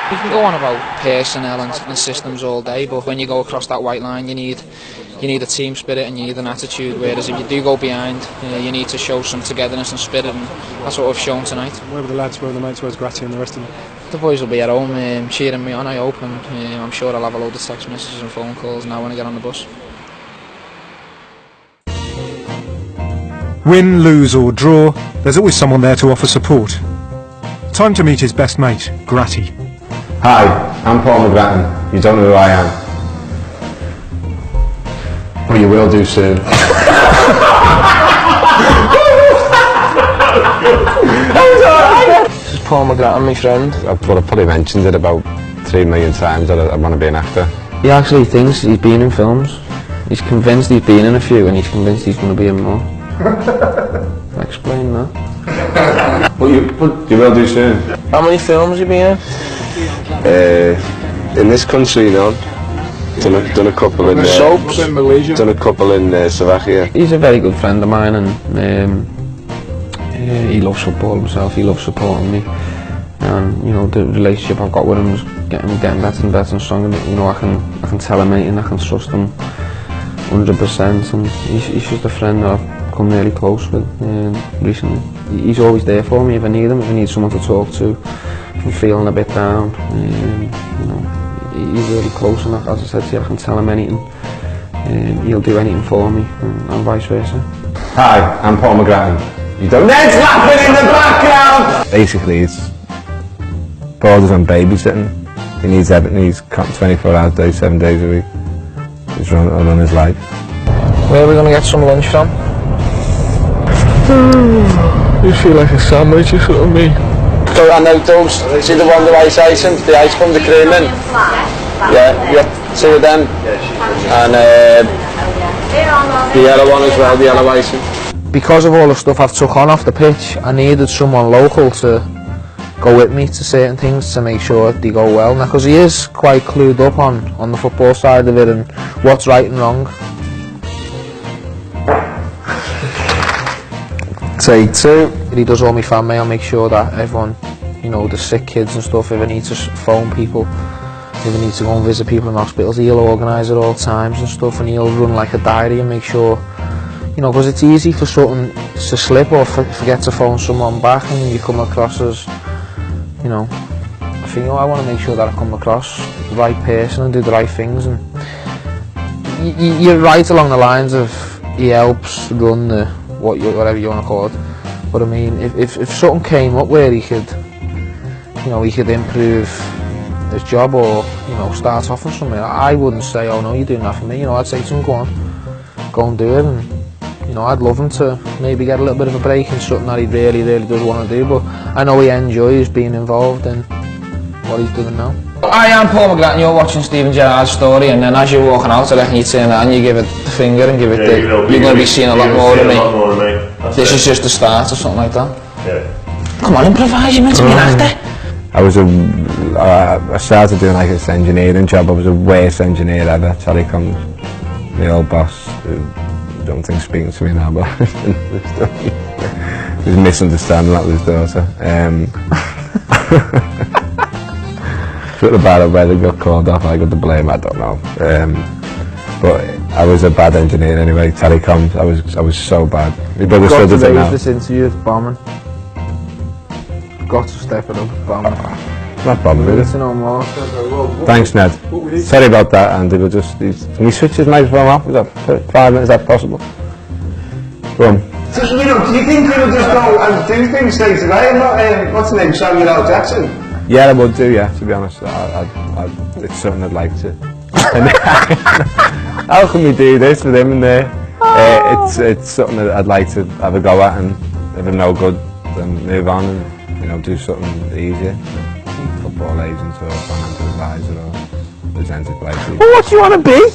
You can go on about personnel and systems all day, but when you go across that white line, you need a team spirit and you need an attitude, whereas if you do go behind, you need to show some togetherness and spirit, and that's what we've shown tonight. Where were the lads, where were the mates, where's Gratty and the rest of them? The boys will be at home cheering me on, I hope, and I'm sure I'll have a load of text messages and phone calls now when I get on the bus. Win, lose or draw, there's always someone there to offer support. Time to meet his best mate, Gratty. Hi, I'm Paul McGrattan. You don't know who I am. Well, you will do soon. This is Paul McGrattan, my friend. I've probably mentioned it about 3 million times that I want to be an actor. He actually thinks he's been in films. He's convinced he's been in a few, and he's convinced he's going to be in more. Explain that. But you will do soon. How many films have you been in? In this country, no. Done a couple in soaps in Malaysia. Done a couple in Slovakia. He's a very good friend of mine, and he loves football himself. He loves supporting me, and you know, the relationship I've got with him is getting better and better and stronger. You know, I can tell him anything, I can trust him 100%, and he's just a friend that I've come really close with recently. He's always there for me if I need him, if I need someone to talk to, if I'm feeling a bit down. You know, he's really close, and as I said to you, I can tell him anything. He'll do anything for me, and vice versa. Hi, I'm Paul McGrattan. You don't. Ned's laughing in the background! Basically, it's borders on babysitting. He needs everything. He's 24 hours a day, 7 days a week. He's running his life. Where are we going to get some lunch from? You feel like a sandwich or something, me. So I know those, see the one, the ice items, the ice from the cream in? Yeah, see you then. And the yellow one as well, the yellow icing. Because of all the stuff I've took on off the pitch, I needed someone local to go with me to certain things to make sure they go well. Now, because he is quite clued up on the football side of it and what's right and wrong. Take two. He does all my fan mail, make sure that everyone, you know, the sick kids and stuff, if I need to phone people, if I need to go and visit people in hospitals, he'll organise it all times and stuff, and he'll run like a diary and make sure, you know, because it's easy for something to slip or forget to phone someone back, and you come across as, you know, I think, I want to make sure that I come across the right person and do the right things, and you're right along the lines of he helps run the whatever you want to call it. But I mean, if something came up where he could, you know, he could improve his job or, you know, start off on something, I wouldn't say, oh no, you're doing that for me. You know, I'd say to him, go and do it, and you know, I'd love him to maybe get a little bit of a break in something that he really does want to do. But I know he enjoys being involved in what he's doing now. I am Paul McGrath, you're watching Steven Gerrard's story, and then as you're walking out, I reckon you turn that and you give it the finger and give it the... You're going to be seeing a lot more of me. This is just the start or something like that. Yeah. Come on, improvise, you're meant to be an actor. I started doing like this engineering job. I was the worst engineer ever. Charlie comes, the old boss, who I don't think speaking to me now, but he was misunderstanding that with his daughter. Sort of bad whether they got called off, I got the blame, I don't know. But I was a bad engineer anyway. Telecoms, I was so bad. My brother still does it now. This interview, it's bombing. Got to step it up, bombing. Not bombing, really. To know more. Thanks, Ned. Sorry about that, and we'll just. Can we switch his microphone off? Is that 5 minutes? Is that possible? Go on. So, you know, do you think he would just go and do things straight away? I'm not, what's the name, Samuel L. Jackson? Yeah, I would do, yeah, to be honest. It's something I'd like to. How can we do this with him in there? It's something that I'd like to have a go at, and if I'm no good, then move on and, you know, do something easier. Football agent or financial advisor or presenter places. Well, what do you want to be?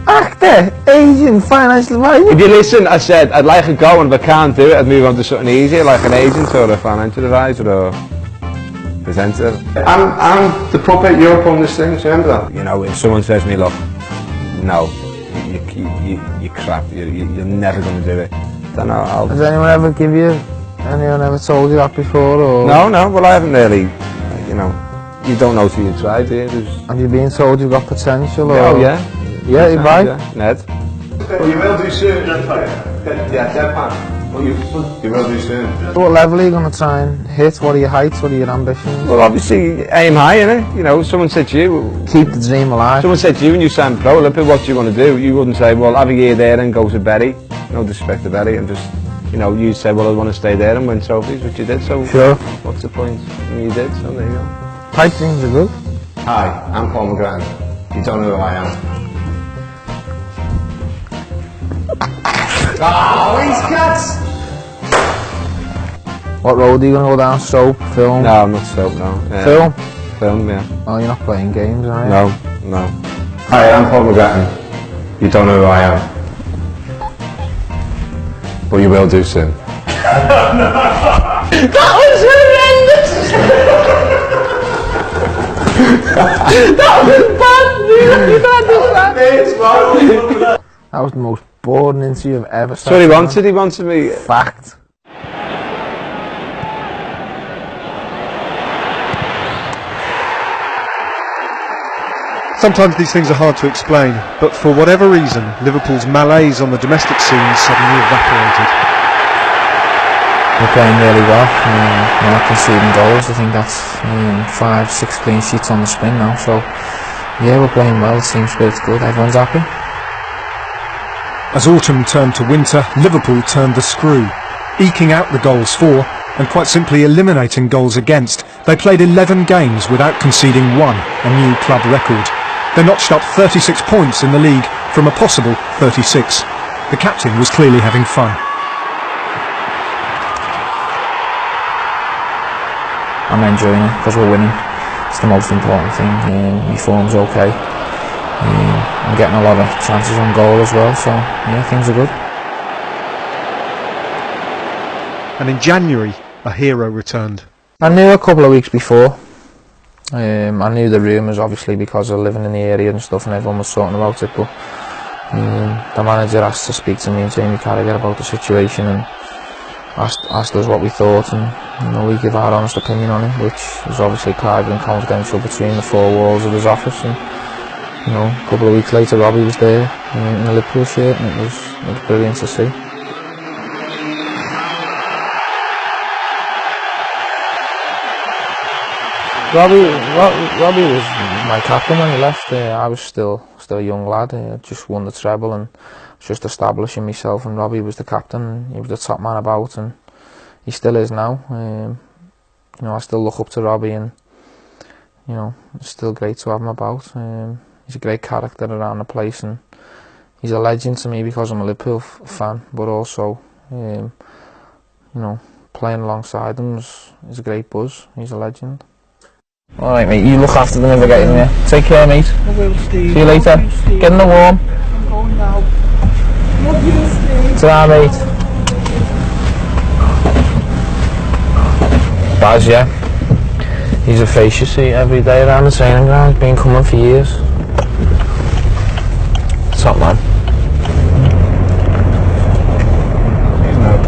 Actor, agent, financial advisor? If you listen, I said I'd like a go, and if I can't do it, I'd move on to something easier, like an agent or a financial advisor or presenter. I'm the puppet, you're pulling this thing, do you remember that? You know, if someone says to me, look, no, you're crap, you're never going to do it, then I'll... Has anyone ever told you that before, or...? No, well I haven't really, you know, you don't know till you try, do you? Have you been told you've got potential, or...? Oh, yeah. Yeah, you're right. Yeah. Ned. Well, you will do soon. Yeah, deadpan. Well, you will do soon. What level are you going to try and hit? What are your heights? What are your ambitions? Well, obviously, aim high, innit? You know, someone said to you... Keep the dream alive. Someone said to you when you signed pro Olympic, what do you want to do? You wouldn't say, well, have a year there and go to Berry. No disrespect to Berry, and just, you know, you'd say, well, I want to stay there and win trophies, which you did, so... Sure. What's the point? And you did, so there you go. Height dreams are good. Hi, I'm Paul McGrath. You don't know who I am. Oh, he's cats! What road are you going to go down? Soap? Film? No, I'm not soap, no. Film? Film, yeah. Oh, you're not playing games, are you? No. Hi, I'm Paul McGrath. You don't know who I am. But you will do soon. That was horrendous! That was bad, dude! You can't do that! That was the most boring interview I've ever seen. So he wanted me... Fact. Sometimes these things are hard to explain, but for whatever reason, Liverpool's malaise on the domestic scene suddenly evaporated. We're playing really well, we're not conceding goals. I think that's 5-6 clean sheets on the spin now, so yeah, we're playing well, the team spirit's good, everyone's happy. As autumn turned to winter, Liverpool turned the screw, eking out the goals for, and quite simply eliminating goals against. They played 11 games without conceding one, a new club record. They notched up 36 points in the league from a possible 36. The captain was clearly having fun. I'm enjoying it because we're winning. It's the most important thing. My form's okay. I'm getting a lot of chances on goal as well, so yeah, things are good. And in January, a hero returned. I knew a couple of weeks before. I knew the rumours, obviously, because of living in the area and stuff, and everyone was talking about it, but the manager asked to speak to me and Jamie Carragher about the situation and asked us what we thought, and we give our honest opinion on it, which is obviously private and confidential between the four walls of his office. And a couple of weeks later, Robbie was there in a Liverpool shirt, and it was brilliant to see. Robbie was my captain when he left. I was still a young lad. I just won the treble and just establishing myself, and Robbie was the captain. He was the top man about, and he still is now. I still look up to Robbie, and it's still great to have him about. He's a great character around the place, and he's a legend to me because I'm a Liverpool fan, but also playing alongside him is a great buzz. He's a legend. Alright mate, you look after them if I get in there. Take care mate. I will, Steve. See you later. Love you, Steve. Get in the warm. I'm going now. Love you, Steve. Ta-ra mate. Baz, yeah. He's a face you see every day around the training ground. He's been coming for years. Top man.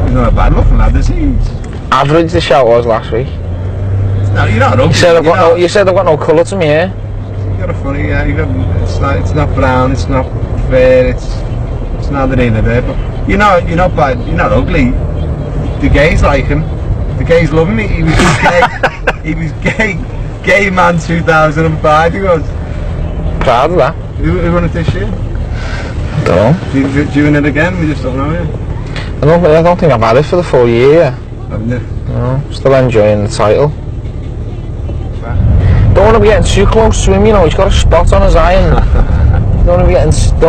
He's not a bad looking lad, is he? Average the shout was last week. No, you're not ugly. You said I've got no colour to me hair. You got a funny, yeah. It's not brown. It's not fair. It's neither here nor there. But you're not bad. You're not ugly. The gays like him. The gays love him. He was gay. He was gay man 2005. He was. Proud of that. Who won it this year? I don't know. Do you win it again? We just don't know yet. I don't think I've had it for the full year. Haven't you? No, still enjoying the title. Don't want to be getting too close to him, he's got a spot on his eye and don't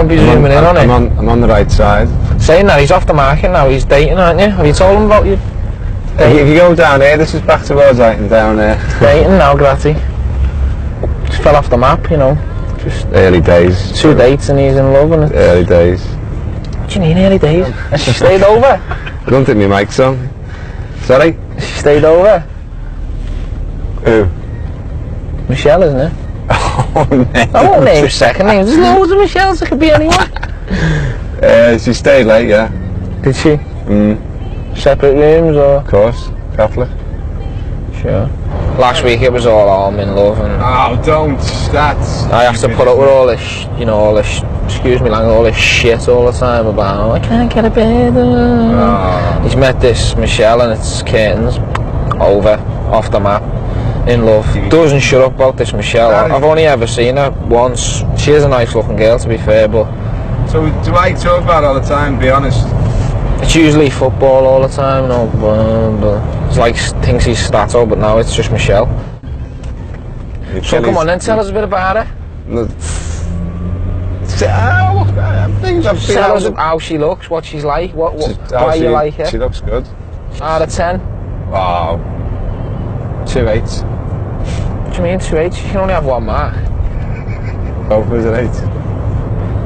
be zooming in on it. I'm on the right side. Saying that, he's off the market now, he's dating, aren't you? Have you told him about you? If you go down here, this is back towards Eighton down there. Dating now, Gratty. Just fell off the map, Just early days. 2 dates and he's in love, and early days. What do you mean early days? Has she stayed over? I don't think my mic's on. Sorry? Has she stayed over? Who? Michelle, isn't it? Oh, no. I won't name second names. There's loads of Michelles. It could be anyone. She stayed late, yeah. Did she? Separate rooms, or? Of course. Catholic. Sure. Last week it was all I'm in love, and oh, don't. That's. I have to put up with all this, excuse me, all this shit all the time about I can't get a bed. He's met this Michelle, and it's curtains over, off the map. In love. Doesn't shut up about this Michelle. I've only ever seen her once. She is a nice looking girl, to be fair, but... So do I talk about it all the time, be honest? It's usually football all the time, but it's like thinks he's Stato, but now it's just Michelle. So come on then, tell us a bit about her. Tell us how she looks, what she's like, why you like her. She looks good. Out of 10? Wow. 2.8. What do you mean 2.8? She can only have one mark. Both was an 8.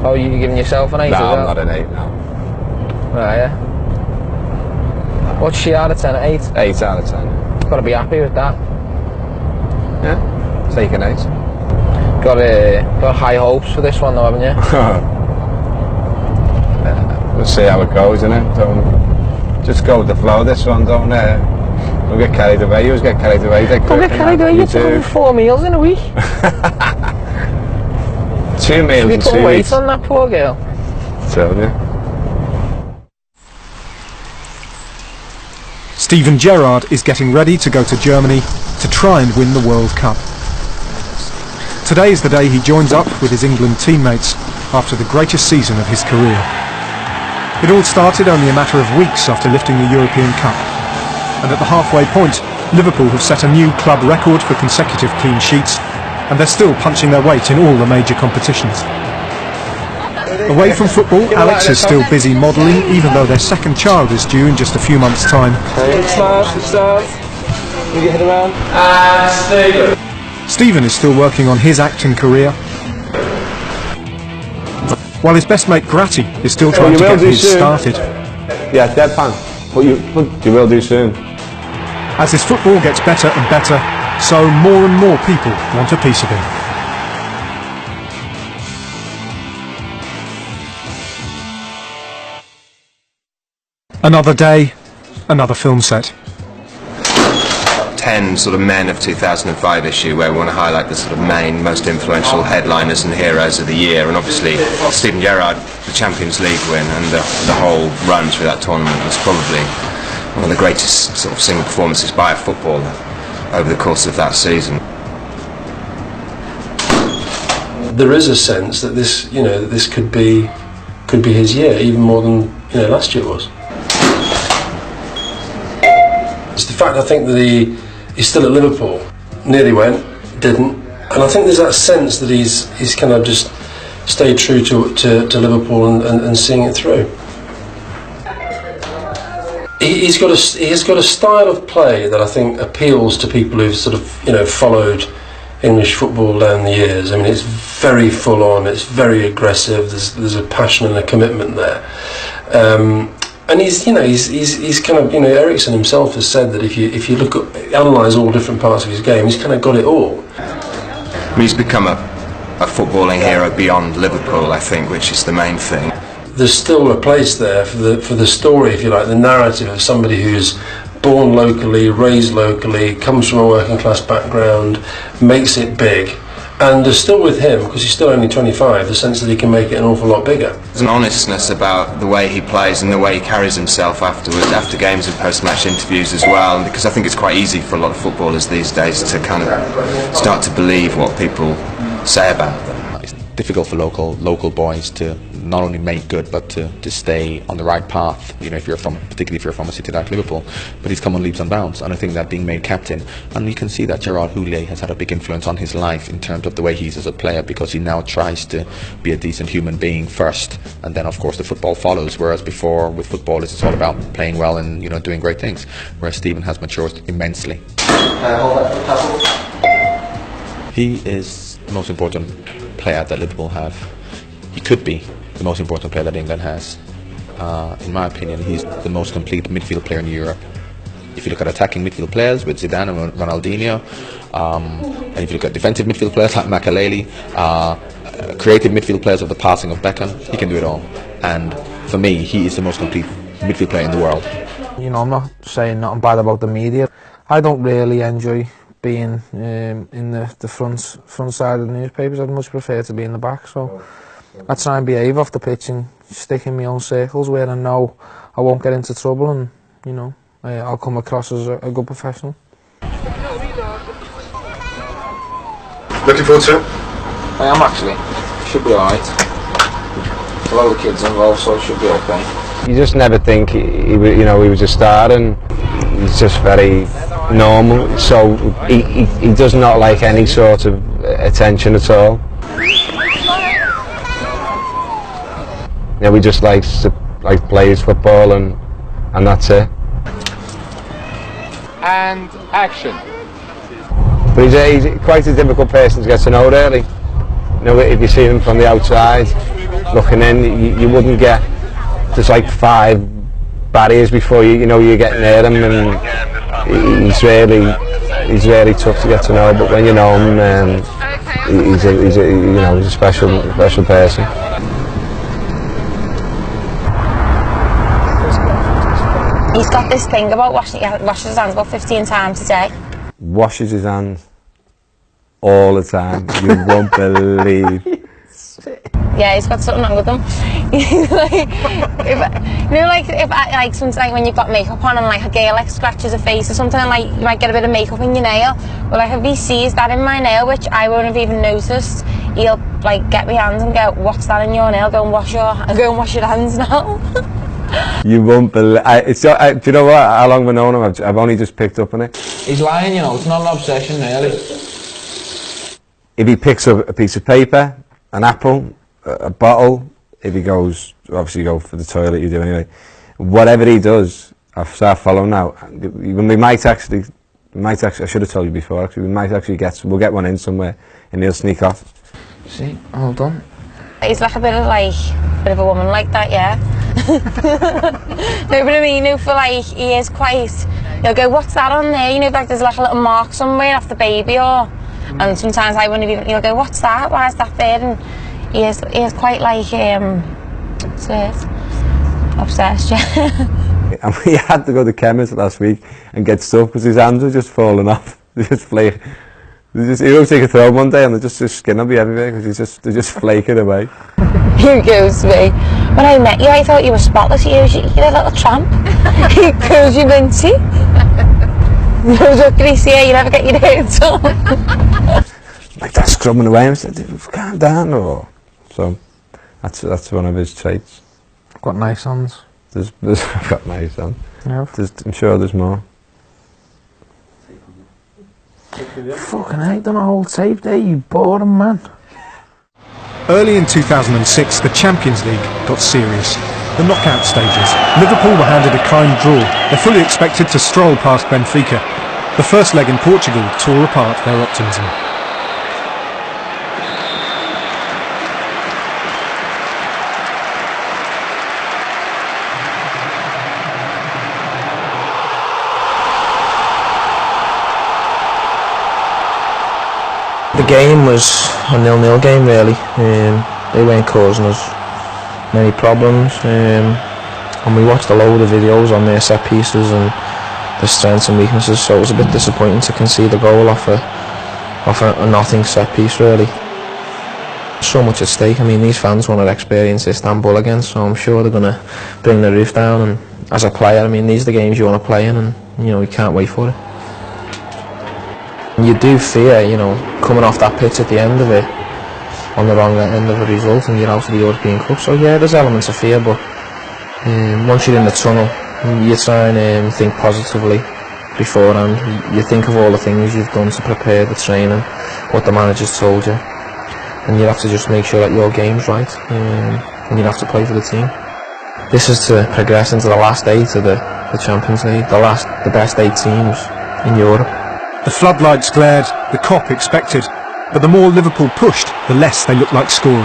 Oh, you giving yourself an 8 no, as well? I'm not an 8 now. Right, yeah. What's she out of 10 at 8? 8 out of 10. Got to be happy with that. Yeah, take an 8. Got high hopes for this one though, haven't you? We'll see how it goes, innit? Don't just go with the flow. This one, don't get carried away. You always get carried away. Don't get carried away. You're taking 4 meals in a week. 2 meals in 2 weeks. You put weight on that poor girl. Tell you. Steven Gerrard is getting ready to go to Germany to try and win the World Cup. Today is the day he joins up with his England teammates after the greatest season of his career. It all started only a matter of weeks after lifting the European Cup. And at the halfway point, Liverpool have set a new club record for consecutive clean sheets, and they're still punching their weight in all the major competitions. Away from football, Alex is still busy modelling, even though their second child is due in just a few months' time. Good start. You get hit around. Stephen is still working on his acting career, while his best mate Gratty is still trying to get his started. Yeah, deadpan. But you will do soon. As his football gets better and better, so more and more people want a piece of him. Another day, another film set. 10 sort of men of 2005 issue where we want to highlight the sort of main, most influential headliners and heroes of the year, and obviously Steven Gerrard, the Champions League win and the whole run through that tournament was probably one of the greatest sort of single performances by a footballer over the course of that season. There is a sense that this, you know, this could be his year, even more than, you know, last year was. It's the fact, I think, that he's still at Liverpool. Nearly went, didn't, and I think there's that sense that he's kind of just stayed true to Liverpool and seeing it through. He has got a style of play that I think appeals to people who've sort of, you know, followed English football down the years. I mean, it's very full on, it's very aggressive. There's a passion and a commitment there. And he's kind of, you know, Ericsson himself has said that if you analyse all different parts of his game, he's kind of got it all. He's become a footballing hero beyond Liverpool, I think, which is the main thing. There's still a place there for the story, if you like, the narrative of somebody who's born locally, raised locally, comes from a working class background, makes it big. And there's still with him, because he's still only 25, the sense that he can make it an awful lot bigger. There's an honestness about the way he plays and the way he carries himself afterwards, after games and post-match interviews as well, and because I think it's quite easy for a lot of footballers these days to kind of start to believe what people say about them. It's difficult for local boys to not only make good but to stay on the right path, you know, particularly if you're from a city like Liverpool. But he's come on leaps and bounds, and I think that being made captain, and you can see that Gerard Houllier has had a big influence on his life in terms of the way he is as a player, because he now tries to be a decent human being first, and then of course the football follows, whereas before with footballers it's all about playing well and, you know, doing great things, whereas Stephen has matured immensely. He is the most important player that Liverpool have. He could be the most important player that England has. In my opinion, he's the most complete midfield player in Europe. If you look at attacking midfield players with Zidane and Ronaldinho, and if you look at defensive midfield players like Makelele, creative midfield players of the passing of Beckham, he can do it all. And for me, he is the most complete midfield player in the world. You know, I'm not saying nothing bad about the media. I don't really enjoy being in the front side of the newspapers. I'd much prefer to be in the back. So I try and behave off the pitch and stick in my own circles where I know I won't get into trouble, and, you know, I'll come across as a good professional. Looking forward to it? I am, actually. Should be alright. A lot of the kids involved, so it should be okay. You just never think he was a star, and he's just very normal, so he does not like any sort of attention at all. Yeah, we just likes to play his football, and that's it. And action. But he's quite a difficult person to get to know, really. You know, if you see him from the outside looking in, you wouldn't get, there's like 5 barriers before you get near him, and he's really tough to get to know. But when you know him, he's a special person. He's got this thing about washing his hands about 15 times a day. Washes his hands all the time. You won't believe. Yeah, he's got something wrong with him. Sometimes when you've got makeup on and like a girl scratches a face or something, like you might get a bit of makeup in your nail. But like if he sees that in my nail, which I won't have even noticed, he'll like get my hands and go, "What's that in your nail? Go and wash your hands now." You won't believe. Do you know what? How long we've known him? I've only just picked up on it. He's lying, you know. It's not an obsession, really. If he picks up a piece of paper, an apple, a bottle, if he goes, obviously you go for the toilet, you do anyway. Whatever he does, I start following now. We might actually We might actually, I should have told you before, actually, we'll get one in somewhere and he'll sneak off. See, all done. He's like a bit of a woman like that, yeah. No, but I mean, you know, for like, he is quite, he'll go, what's that on there? You know, like there's like a little mark somewhere off the baby or, and sometimes I wouldn't even, he'll go, what's that? Why is that there? And he is quite like, obsessed, yeah. And we had to go to the chemist last week and get stuff because his hands were just falling off. They just flake. He won't take a throw one day and his skin will be everywhere because they're just flaking away. He goes to me, when I met you I thought you were spotless, you're a little tramp. He goes, you minty. He goes, what can he say, you never get your hair done. Like that, scrubbing away, and I said, calm down. Or so that's one of his traits. Got nice hands. I've got nice hands. Yeah. I'm sure there's more. Fucking hate done a whole tape there, you boring man. Early in 2006, the Champions League got serious. The knockout stages. Liverpool were handed a kind draw. They fully expected to stroll past Benfica. The first leg in Portugal tore apart their optimism. The game was a 0-0 game really. They weren't causing us many problems, and we watched a load of videos on their set pieces and their strengths and weaknesses, so it was a bit disappointing to concede a goal off a nothing set piece really. So much at stake. I mean, these fans want to experience Istanbul again, so I'm sure they're going to bring the roof down, and as a player, I mean, these are the games you want to play in, and you know, you can't wait for it. You do fear, you know, coming off that pitch at the end of it, on the wrong end of a result, and you're out of the European Cup. So yeah, there's elements of fear, but once you're in the tunnel, you try and think positively beforehand. You think of all the things you've done to prepare the training, what the manager's told you, and you have to just make sure that your game's right, and you have to play for the team. This is to progress into the last 8 of the Champions League, the best 8 teams in Europe. The floodlights glared, the Kop expected, but the more Liverpool pushed, the less they looked like scoring.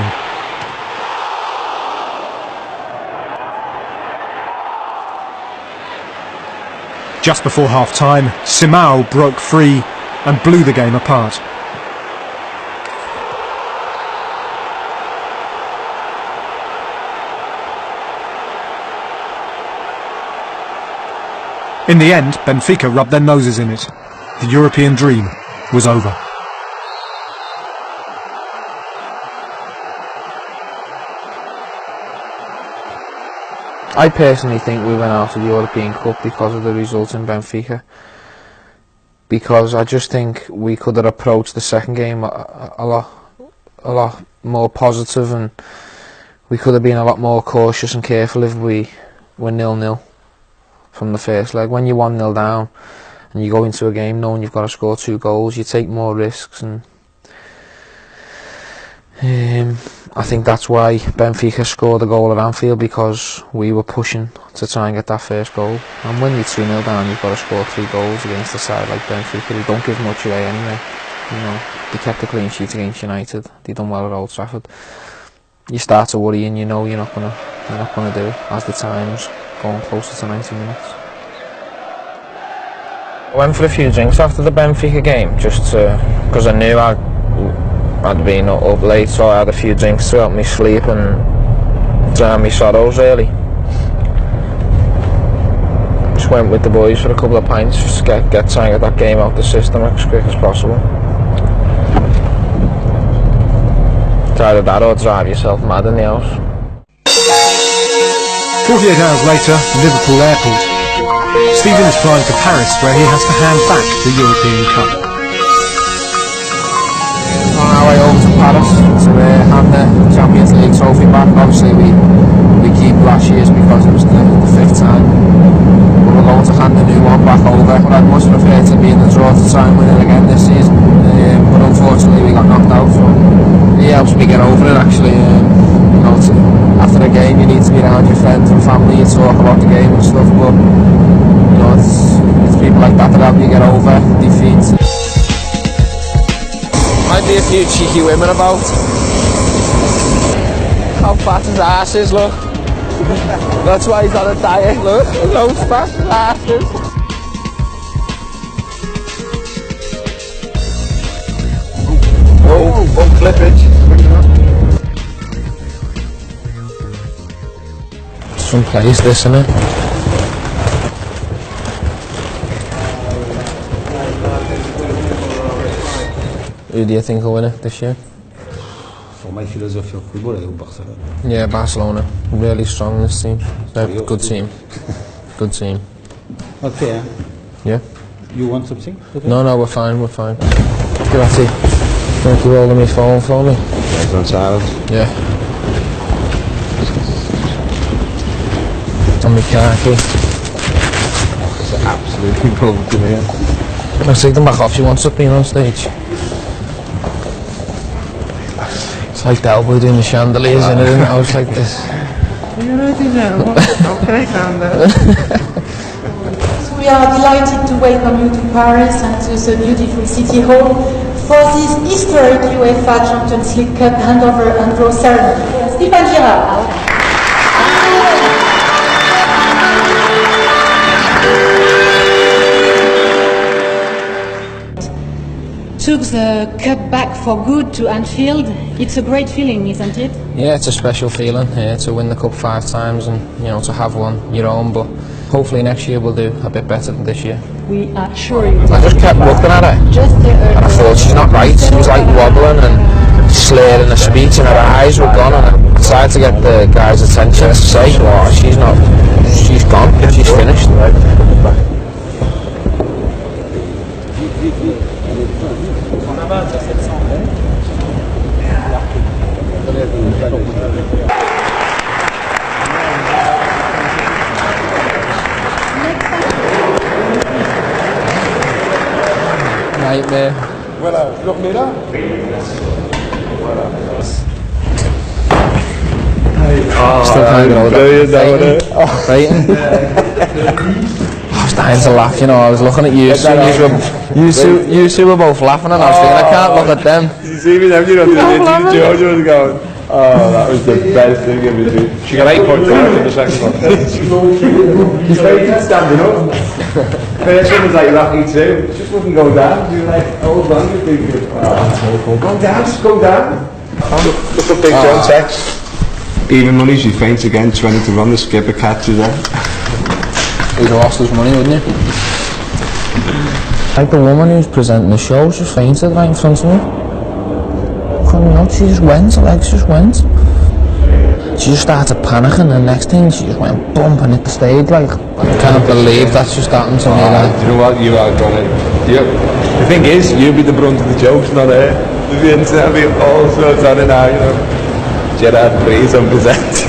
Just before half-time, Simao broke free and blew the game apart. In the end, Benfica rubbed their noses in it. The European dream was over. I personally think we went out of the European Cup because of the results in Benfica. Because I just think we could have approached the second game a lot more positive, and we could have been a lot more cautious and careful if we were 0-0 from the first leg. When you're 1-0 down and you go into a game knowing you've got to score 2 goals, you take more risks, and I think that's why Benfica scored a goal at Anfield, because we were pushing to try and get that first goal. And when you're 2-0 down, you've got to score 3 goals against a side like Benfica. They don't give much away anyway. You know, they kept a clean sheet against United. They done well at Old Trafford. You start to worry, and you know you're not gonna do it as the time's going closer to 90 minutes. I went for a few drinks after the Benfica game, just because I knew I'd been up late, so I had a few drinks to help me sleep and drown my sorrows really. Just went with the boys for a couple of pints, just try and get that game out the system as quick as possible. It's either that or drive yourself mad in the house. 48 hours later, Liverpool Airport. Steven is flying to Paris, where he has to hand back the European Cup. On our way over to Paris to hand the Champions League trophy back. Obviously we keep last year's because it was the 5th time. But we're going to hand the new one back over. But I'd much prefer to be in the draw to try and win it again this season. But unfortunately we got knocked out, so it helps me get over it actually. You know, after the game you need to be around your friends and family, you talk about the game and stuff, but you know, it's people like that help you get over defeat. Might be a few cheeky women about. How fat his ass is, look. That's why he's on a diet, look. How fat his ass is. Oh, clippage. Some place, this, isn't it? Who do you think will win it this year? For my philosophy of football, I go Barcelona. Yeah, Barcelona. Really strong, this team. They're a good team. Good team. Okay. Yeah? You want something? Okay. No, we're fine, we're fine. Grazie. Thank you holding my phone for me. It's on silent. Yeah. On my car key. It's absolutely brilliant in here. I'll take them back off. She wants up being on stage. It's like the elbow doing the chandeliers in it, isn't it? I was like this. You're right in there. Okay, down there. So we are delighted to welcome you to Paris and to the beautiful City Hall for this historic UEFA Champions League Cup handover and draw ceremony. Steven Gerard. Took the cup back for good to Anfield. It's a great feeling, isn't it? Yeah, it's a special feeling to win the cup 5 times and to have one your own. But hopefully next year we'll do a bit better than this year. We are sure you will. I just kept looking at her, and I thought she's not right. She was like wobbling and slurring her speech, and her eyes were gone. And I decided to get the guy's attention to say, "Oh, she's not. She's gone. She's finished." Nightmare. Voilà, vous le revenez là? Voilà. Still can't get over that. Fighting. I was dying to laugh, I was looking at you two were both laughing and I was thinking I can't look at them. You see me then, George was going, oh, that was the best thing ever seen. She got 8.5 in the second one. He's very good standing up. First one was like Rocky 2, just wouldn't go down. You were like, hold on, you're doing good. Oh, go down, just go down. Look up Big John text. Even money, she faints again, 20 to run, the skipper catches her. He'd have lost his money, wouldn't you? Like the woman who's presenting the show, she just fainted right in front of me. She just went, her legs just went. She just started panicking, and the next thing she just went bump and hit the stage like. I can't believe that's just happened to me. Do you know what, you are gonna... The thing is, you'll be the brunt of the jokes, not her. There'll be internet, there'll be all sorts on it now, Gerard, please, I'm presenting.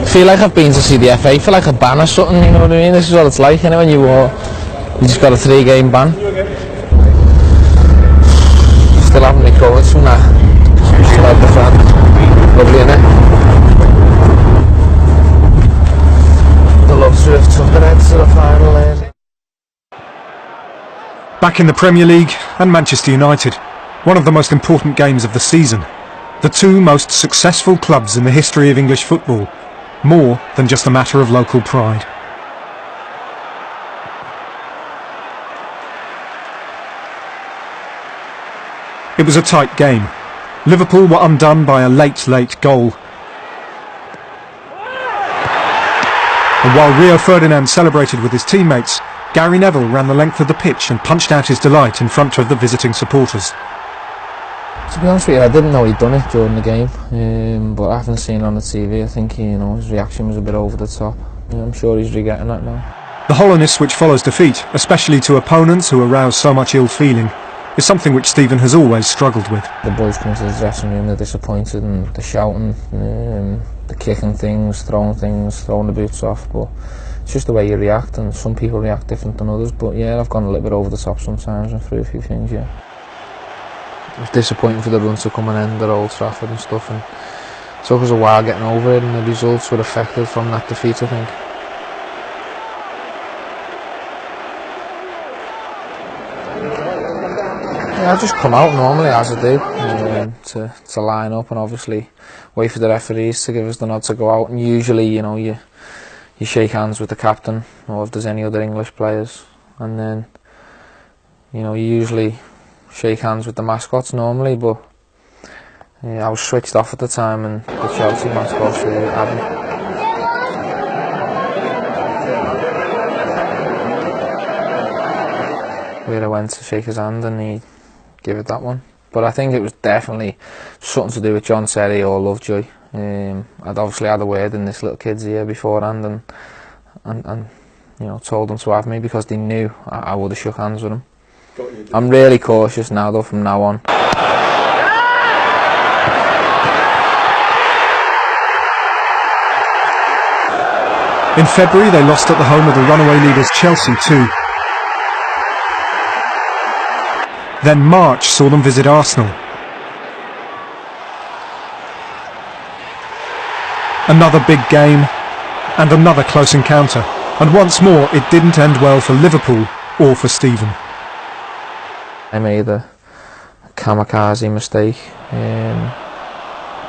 Feel like I've been to see the FA for like a ban or something, you know what I mean? This is what it's like, when you just got a 3-game ban. Still haven't recovered from that. Still out the fan. Lovely, innit? The love to have took the Reds to the final there. Back in the Premier League and Manchester United, one of the most important games of the season. The 2 most successful clubs in the history of English football, more than just a matter of local pride. It was a tight game. Liverpool were undone by a late goal. And while Rio Ferdinand celebrated with his teammates, Gary Neville ran the length of the pitch and punched out his delight in front of the visiting supporters. To be honest with you, I didn't know he'd done it during the game, but having seen it on the TV, I think his reaction was a bit over the top. I'm sure he's regretting that now. The hollowness which follows defeat, especially to opponents who arouse so much ill feeling, is something which Stephen has always struggled with. The boys come to the dressing room, they're disappointed and they're shouting, they're kicking things, throwing the boots off, but it's just the way you react, and some people react different than others. But yeah, I've gone a little bit over the top sometimes and through a few things, yeah. It was disappointing for the run to come and end at Old Trafford and stuff, and took us a while getting over it, and the results were affected from that defeat, I think. Yeah, I just come out normally as I do to line up and obviously wait for the referees to give us the nod to go out. And usually, you know, you shake hands with the captain or if there's any other English players, and then, you know, you usually shake hands with the mascots normally. But I was switched off at the time, and the Chelsea mascots really hadn't. Where I went to shake his hand and he give it that one. But I think it was definitely something to do with John Terry or Lovejoy. I'd obviously had a word in this little kid's ear beforehand, and you know, told them to have me because they knew I would have shook hands with him. I'm really cautious now though from now on. In February they lost at the home of the runaway leaders Chelsea 2. Then March saw them visit Arsenal. Another big game, and another close encounter. And once more, it didn't end well for Liverpool or for Steven. I made a kamikaze mistake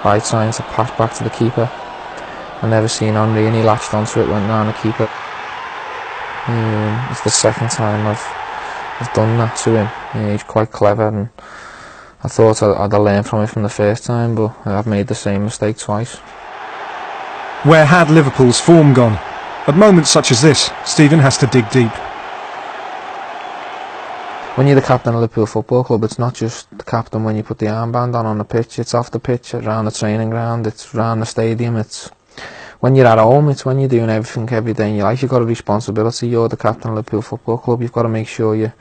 by trying to pass back to the keeper. I never seen Henry, and he latched onto it, went round the keeper. It's the second time I've done that to him. He's quite clever, and I thought I'd have learned from it from the first time, but I've made the same mistake twice. Where had Liverpool's form gone? At moments such as this, Steven has to dig deep. When you're the captain of Liverpool Football Club, it's not just the captain when you put the armband on the pitch, it's off the pitch, around the training ground, it's around the stadium, it's when you're at home, it's when you're doing everything every day in your life. You've got a responsibility. You're the captain of Liverpool Football Club. You've got to make sure you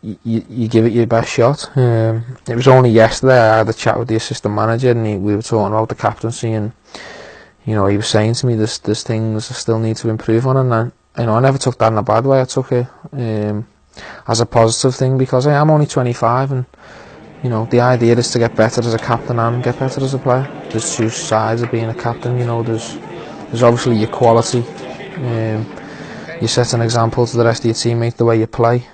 give it your best shot. It was only yesterday I had a chat with the assistant manager, and we were talking about the captaincy, and you know, he was saying to me there's things I still need to improve on, and I never took that in a bad way. I took it as a positive thing because I am only 25, and you know, the idea is to get better as a captain and get better as a player. There's two sides of being a captain, you know. There's obviously your quality. You set an example to the rest of your teammates, the way you play,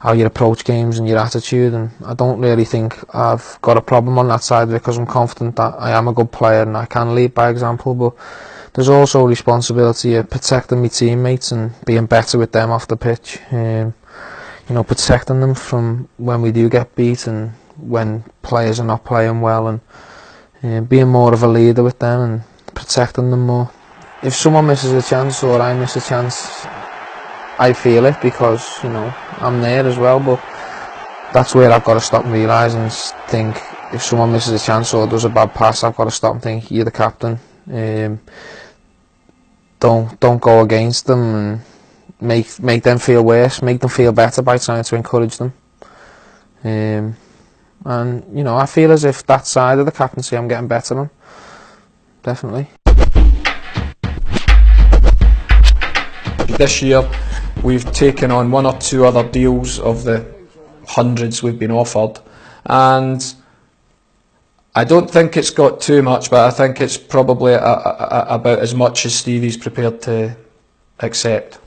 how you approach games and your attitude, and I don't really think I've got a problem on that side because I'm confident that I am a good player and I can lead by example. But there's also a responsibility of protecting my teammates and being better with them off the pitch. You know, protecting them from when we do get beat and when players are not playing well, and being more of a leader with them and protecting them more. If someone misses a chance or I miss a chance, I feel it because, you know, I'm there as well, but that's where I've got to stop and realise and think, if someone misses a chance or does a bad pass, I've got to stop and think, you're the captain. Don't go against them and make them feel worse, make them feel better by trying to encourage them. And you know, I feel as if that side of the captaincy I'm getting better on, definitely. This year we've taken on one or two other deals of the hundreds we've been offered, and I don't think it's got too much, but I think it's probably about as much as Stevie's prepared to accept.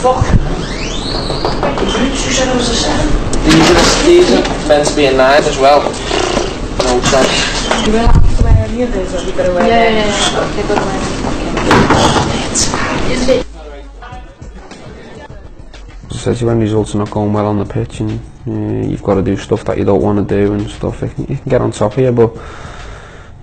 Fuck. You said it was a 7. These are meant to be a 9 as well. No chance. You will have to wear the others, or you better wear them? Okay, good one. As I said to you, when results are not going well on the pitch and you've got to do stuff that you don't want to do and stuff, you can get on top of you, but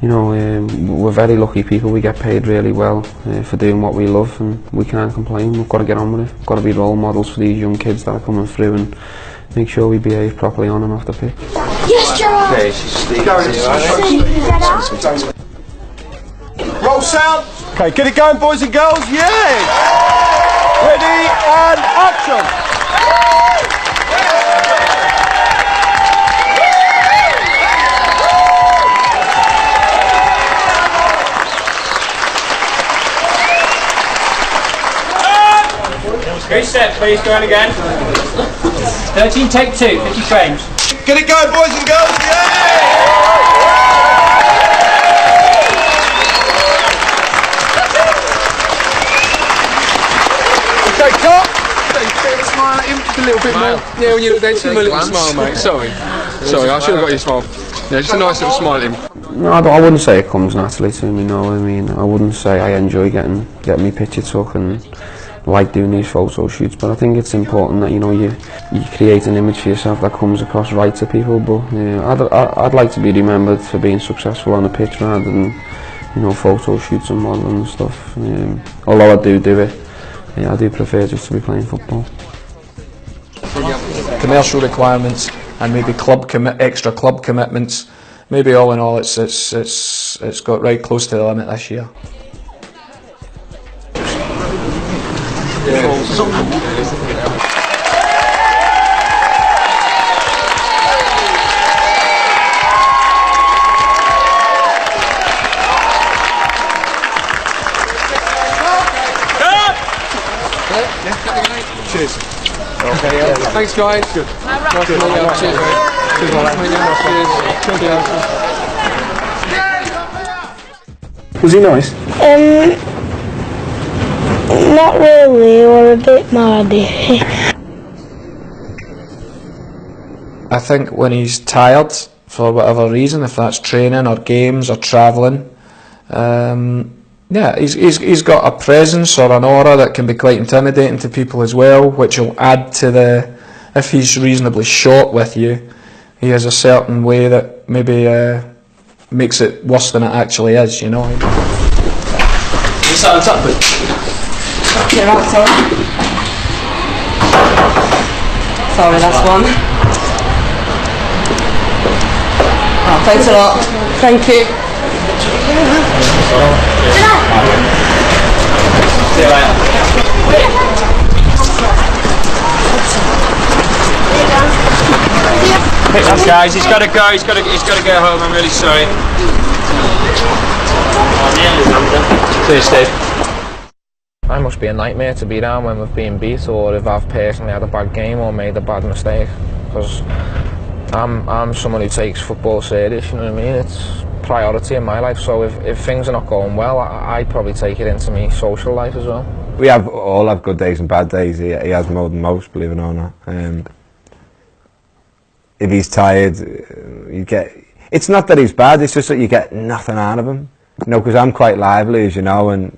you know, we're very lucky people. We get paid really well for doing what we love, and we can't complain. We've got to get on with it. We've got to be role models for these young kids that are coming through and make sure we behave properly on and off the pitch. Yes, Gerard! Okay, roll sound. Okay, get it going, boys and girls. Yes! Ready and action! Reset, please. Go on again. 13, take 2. 50 frames. Get it going, boys and girls. Okay, cut. Smile at him just a little bit more. Yeah, when you look there, just give him a little smile, mate. Sorry, I should have got you a smile. Yeah, just a nice little smile at him. No, I wouldn't say it comes naturally to me. No, I mean, I wouldn't say I enjoy getting me picture took and like doing these photo shoots. But I think it's important that you create an image for yourself that comes across right to people. But I'd like to be remembered for being successful on the pitch rather than photo shoots and modelling and stuff. Although I do it. Yeah, I do prefer just to be playing football. Commercial requirements and maybe extra club commitments. Maybe all in all, it's got right close to the limit this year. Cheers. Okay, yeah. Thanks, guys. Good. Nice to meet you. Cheers, mate. Was he nice? Not really, or a bit mardy. I think when he's tired, for whatever reason, if that's training or games or travelling, yeah, he's got a presence or an aura that can be quite intimidating to people as well, which will add to if he's reasonably short with you, he has a certain way that maybe makes it worse than it actually is, You start on top, please. Gerard, sorry. Sorry, last one. Oh, thanks a lot. Thank you. See you later. Pick up, guys. He's got to go. He's got to go home. I'm really sorry. See you, Steve. I must be a nightmare to be around when we've been beat, or if I've personally had a bad game or made a bad mistake, because I'm someone who takes football serious, you know what I mean? It's priority in my life, so if things are not going well, I probably take it into my social life as well. We all have good days and bad days. He has more than most, believe it or not. If he's tired, it's not that he's bad, it's just that you get nothing out of him. Because I'm quite lively, as you know, and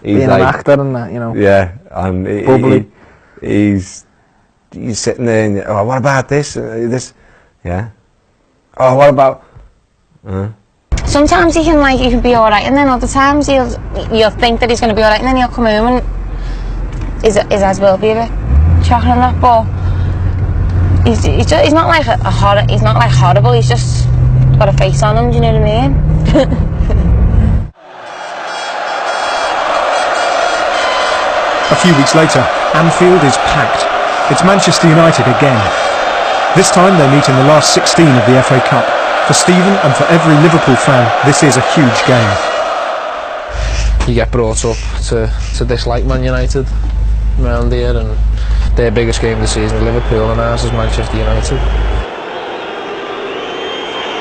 he's being like an actor and that, Yeah, and he's sitting there and, oh, what about this? Yeah. Oh, what about... Sometimes you can be alright, and then other times you'll think that he's going to be alright, and then he'll come home and his eyes will be a bit shocking and that, but he's not like he's not like horrible, he's just got a face on him, do you know what I mean? A few weeks later, Anfield is packed. It's Manchester United again. This time they meet in the last 16 of the FA Cup. For Stephen and for every Liverpool fan, this is a huge game. You get brought up to dislike Man United around here, and their biggest game of the season is Liverpool and ours is Manchester United.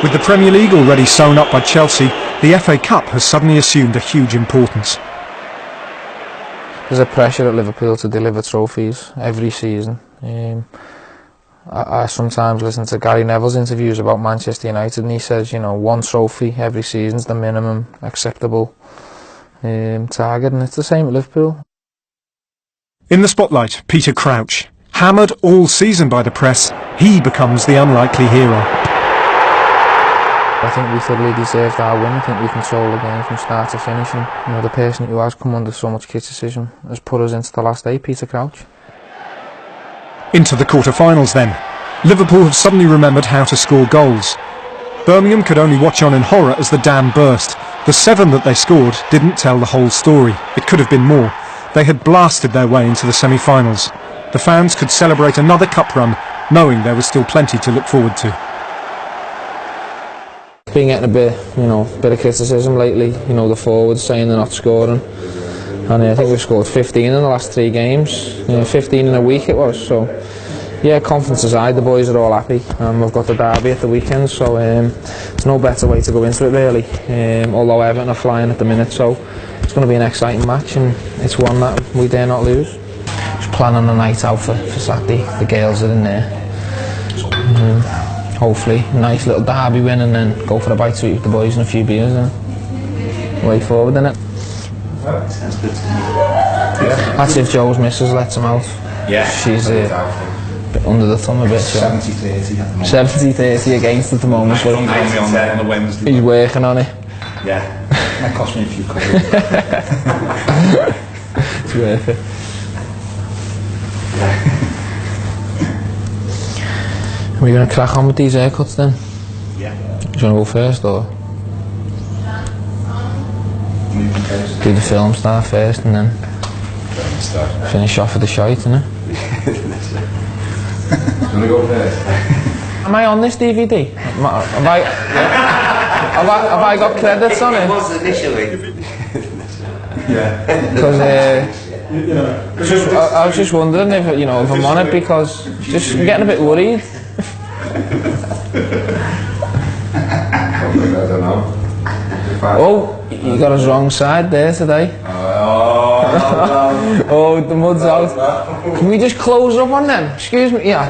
With the Premier League already sewn up by Chelsea, the FA Cup has suddenly assumed a huge importance. There's a pressure at Liverpool to deliver trophies every season. I sometimes listen to Gary Neville's interviews about Manchester United, and he says, one trophy every season's the minimum acceptable target, and it's the same at Liverpool. In the spotlight, Peter Crouch. Hammered all season by the press, he becomes the unlikely hero. I think we thoroughly deserved our win. I think we controlled the game from start to finish, and the person who has come under so much criticism has put us into the last eight, Peter Crouch. Into the quarter-finals then. Liverpool have suddenly remembered how to score goals. Birmingham could only watch on in horror as the dam burst. The 7 that they scored didn't tell the whole story. It could have been more. They had blasted their way into the semi-finals. The fans could celebrate another cup run, knowing there was still plenty to look forward to. Been getting a bit of criticism lately. The forwards saying they're not scoring. and I think we've scored 15 in the last 3 games. 15 in a week it was. So yeah, confidence aside, the boys are all happy, and we've got the derby at the weekend, so there's no better way to go into it really. Although Everton are flying at the minute, so it's going to be an exciting match, and it's one that we dare not lose. Just planning a night out for Saturday. The girls are in there. Hopefully a nice little derby win, and then go for a bite to eat with the boys and a few beers and way forward, innit? Sounds good to me. That's if Joe's missus lets him out. Yeah. She's bit under the thumb a bit. 70-30 at the moment. 70-30 against at the moment. But on the Wednesday. He's working on it. Yeah. That cost me a few quid. It's worth it. Are we going to crack on with these haircuts then? Yeah. Do you want to go first or? Do the film star first and then finish off with the shite, innit? Want to go first? Am I on this DVD? Have I got credits on it? It was initially. Yeah. Because I was just wondering if if I'm on it, because I'm getting a bit worried. I don't know. Oh, you got us wrong side there today. Oh, the mud's out. Can we just close up on them? Excuse me, yeah.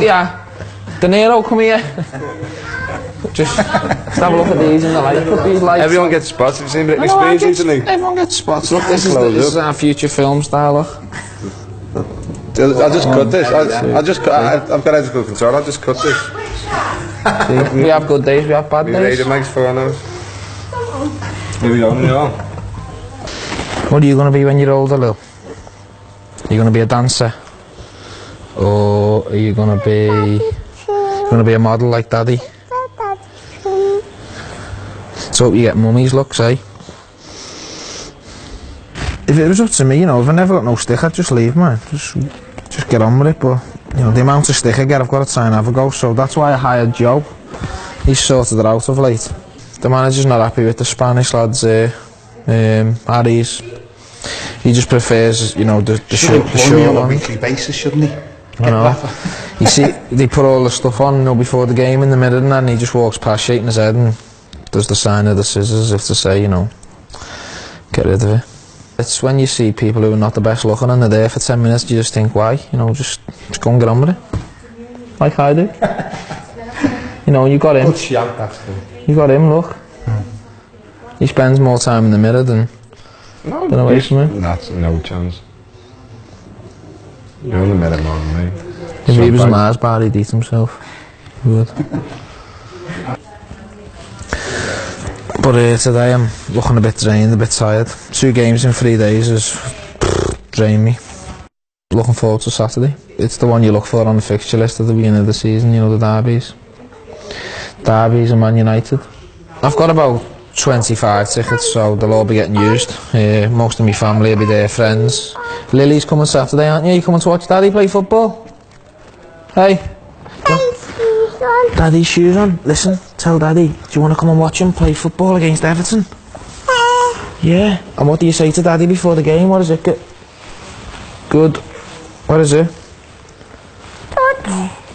Yeah. De Niro, come here. Just have a look at these in the light. Put these lights. Everyone gets spots. Have you seen Britney Spears recently? Everyone gets spots. Look, this is our future film star, look. I'll just cut this. I've got edible control. I'll just cut this. See, we have good days, we have bad days. It makes fun of. Here we go. What are you going to be when you're older, Lil? Are you going to be a dancer? Or are you going to be a model like Daddy? So you get mummy's looks, eh? If it was up to me, if I never got no stick, I'd just leave, man. Just get on with it, but the amount of stick I get, I've got to try and have a go, so that's why I hired Joe. He's sorted it out of late. The manager's not happy with the Spanish lads here. Harry's. He just prefers, the short on a weekly basis, shouldn't he? I know. You see, they put all the stuff on, before the game in the middle, and he just walks past shaking his head and does the sign of the scissors, if to say, get rid of it. It's when you see people who are not the best looking and they're there for 10 minutes, you just think, why? Just go and get on with it. Like I do. You got him. Good shout, actually. You got him, look. He spends more time in the mirror than away from him. That's no chance. You're in the mirror more than me. If he was a Mars bar, he'd eat himself. He would. But today I'm looking a bit drained, a bit tired. 2 games in 3 days has drained me. Looking forward to Saturday. It's the one you look for on the fixture list at the beginning of the season, the derbies. Derbies and Man United. I've got about 25 tickets, so they'll all be getting used. Most of my family will be there, friends. Lily's coming Saturday, aren't you? You coming to watch Daddy play football? Hey? Daddy's shoes on. Listen, tell Daddy, do you want to come and watch him play football against Everton? Yeah. And what do you say to Daddy before the game? What is it? Good. What is it?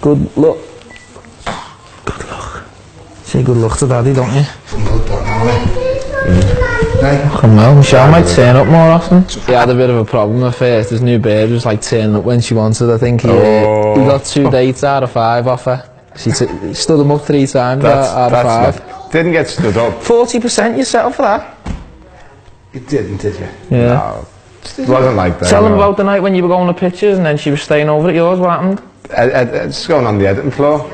Good luck. Good luck. Say good luck to Daddy, don't you? Come on, Michelle might turn up more often. He had a bit of a problem at first. His new babe was turning up when she wanted. I think he got 2 dates out of 5 off her. She stood him up 3 times out of 5. Didn't get stood up. 40% you settled for that? You didn't, did you? Yeah. No, it wasn't like that. Tell them about the night when you were going to pictures and then she was staying over at yours. What happened? It's going on the editing floor.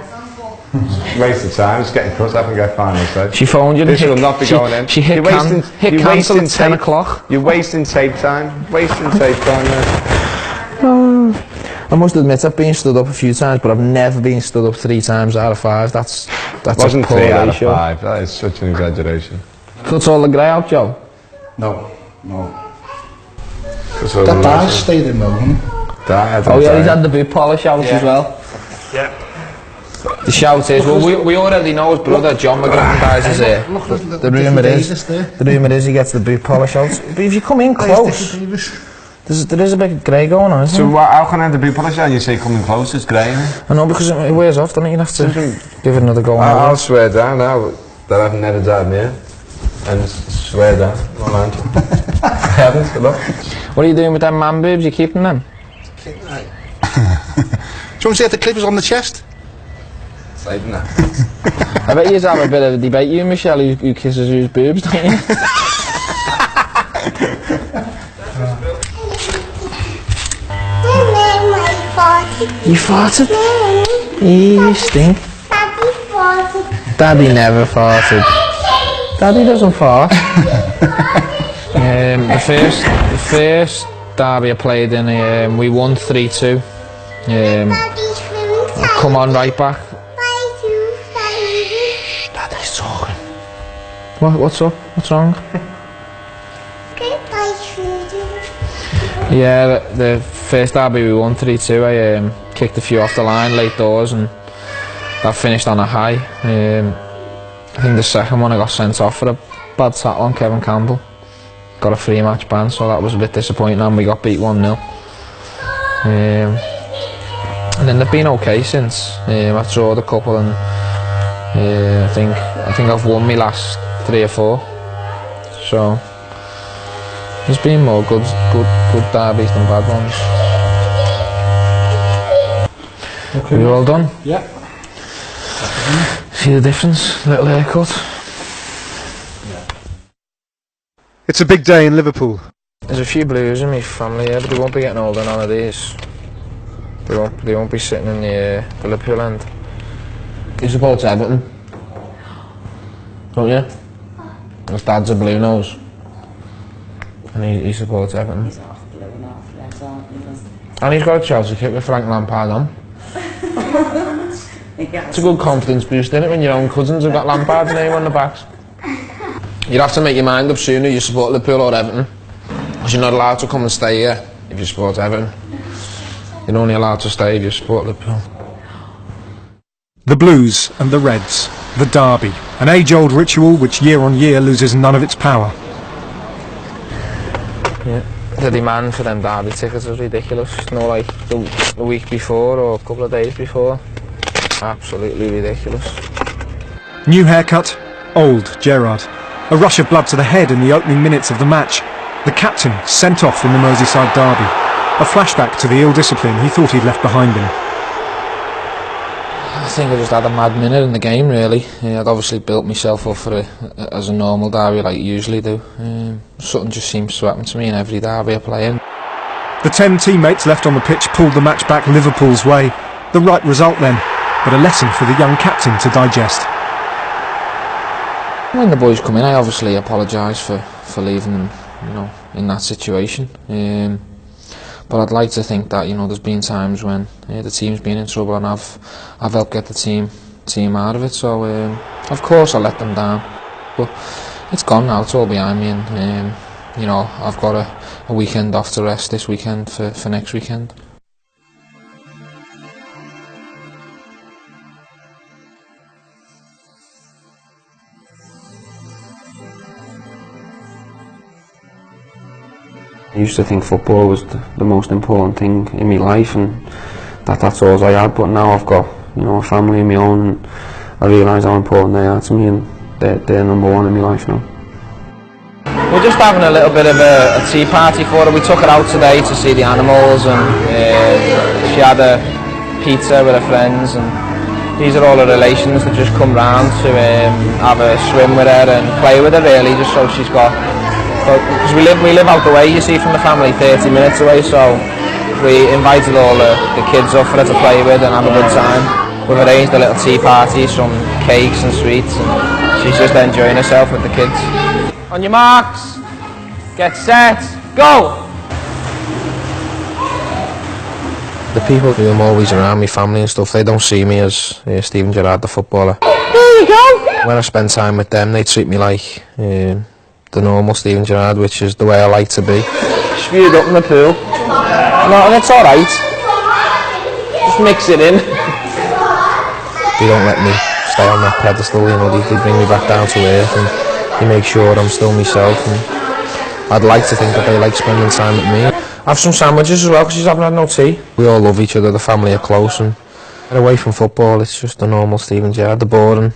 Waste of time, just getting cut up and get final say. She phoned you. This will not be going in. She hit cancel at 10 o'clock. You're wasting tape time. Wasting tape time, I must admit I've been stood up a few times, but I've never been stood up 3 times out of 5. That's wasn't a poor 3 out of ratio. 5. That is such an exaggeration. Cuts all the grey out, Joe? No. That bar's stayed in though, hasn't it? Oh yeah, he's had the boot polish out as well. Yeah. The shout is, well, we already know his brother John McGrattan is here. The rumour is he gets the boot polish out. But if you come in close, there is a bit of grey going on, isn't So there? how can I have the boot polish on? You say coming close, it's grey. I know, because it wears off, doesn't it? You have to give it another go. I'll swear down now that I've never done here. And swear down, my man. I haven't, good luck. What are you doing with them man boobs? You keeping them? Do you want to see if the clippers on the chest? Sliding that. I bet you have a bit of a debate, you and Michelle, who kisses whose boobs, don't you? You farted? You stink. Daddy farted. Daddy never farted. Daddy doesn't fart. The first derby I played in, we won 3-2. I'll come on right back. Daddy's talking. What's up? What's wrong? Yeah, the first derby we won 3-2. I kicked a few off the line late doors, and that finished on a high. I think the second one I got sent off for a bad tackle on Kevin Campbell. Got a 3-match ban, so that was a bit disappointing, and we got beat 1-0. And then they've been okay since. I've drawed a couple, and I think I've won my last 3 or 4. So there's been more good derbies than bad ones. Okay. Are you all done? Yeah. See the difference? Little haircut. It's a big day in Liverpool. There's a few Blues in my family here, but they won't be getting older none of these. They won't be sitting in the Liverpool end. You support Everton? Don't you? His dad's a Blue Nose. And he supports Everton. He's half blue and half red, aren't he? And he's got a Chelsea kit with Frank Lampard on. It's a good confidence boost, isn't it, when your own cousins have got Lampard's name on the backs. You'd have to make your mind up soon if you support Liverpool or Everton, because you're not allowed to come and stay here if you support Everton. You're only allowed to stay if you support Liverpool. The Blues and the Reds, the derby, an age-old ritual which year on year loses none of its power. Yeah. The demand for them derby tickets is ridiculous. No, like the week before or a couple of days before. Absolutely ridiculous. New haircut, old Gerard. A rush of blood to the head in the opening minutes of the match. The captain sent off in the Merseyside derby. A flashback to the ill discipline he thought he'd left behind him. I think I just had a mad minute in the game, really. I'd obviously built myself up for it as a normal derby like you usually do. Something just seems to happen to me in every derby I play in. The 10 teammates left on the pitch pulled the match back Liverpool's way. The right result then, but a lesson for the young captain to digest. When the boys come in, I obviously apologise for leaving them, in that situation. But I'd like to think that there's been times when the team's been in trouble and I've helped get the team out of it. So of course I let them down, but it's gone now. It's all behind me, and I've got a weekend off to rest this weekend for next weekend. I used to think football was the most important thing in my life, and that's all I had. But now I've got a family of my own, and I realise how important they are to me, and they're number one in my life now. We're just having a little bit of a tea party for her. We took her out today to see the animals, and she had a pizza with her friends, and these are all her relations that just come round to have a swim with her and play with her, really, just so she's got. Because we live out the way, you see, from the family, 30 minutes away, so we invited all the kids up for her to play with and have a good time. We've arranged a little tea party, some cakes and sweets, and she's just enjoying herself with the kids. On your marks, get set, go! The people who are always around me, family and stuff, they don't see me as Steven Gerrard, the footballer. There you go! When I spend time with them, they treat me like the normal Steven Gerrard, which is the way I like to be. Spewed up in the pool. No, and it's alright. Just mix it in. They don't let me stay on that pedestal, you know, they bring me back down to earth and they make sure I'm still myself, and I'd like to think that they like spending time with me. Have some sandwiches as well because you haven't had no tea. We all love each other, the family are close, and away from football it's just the normal Steven Gerrard, the boring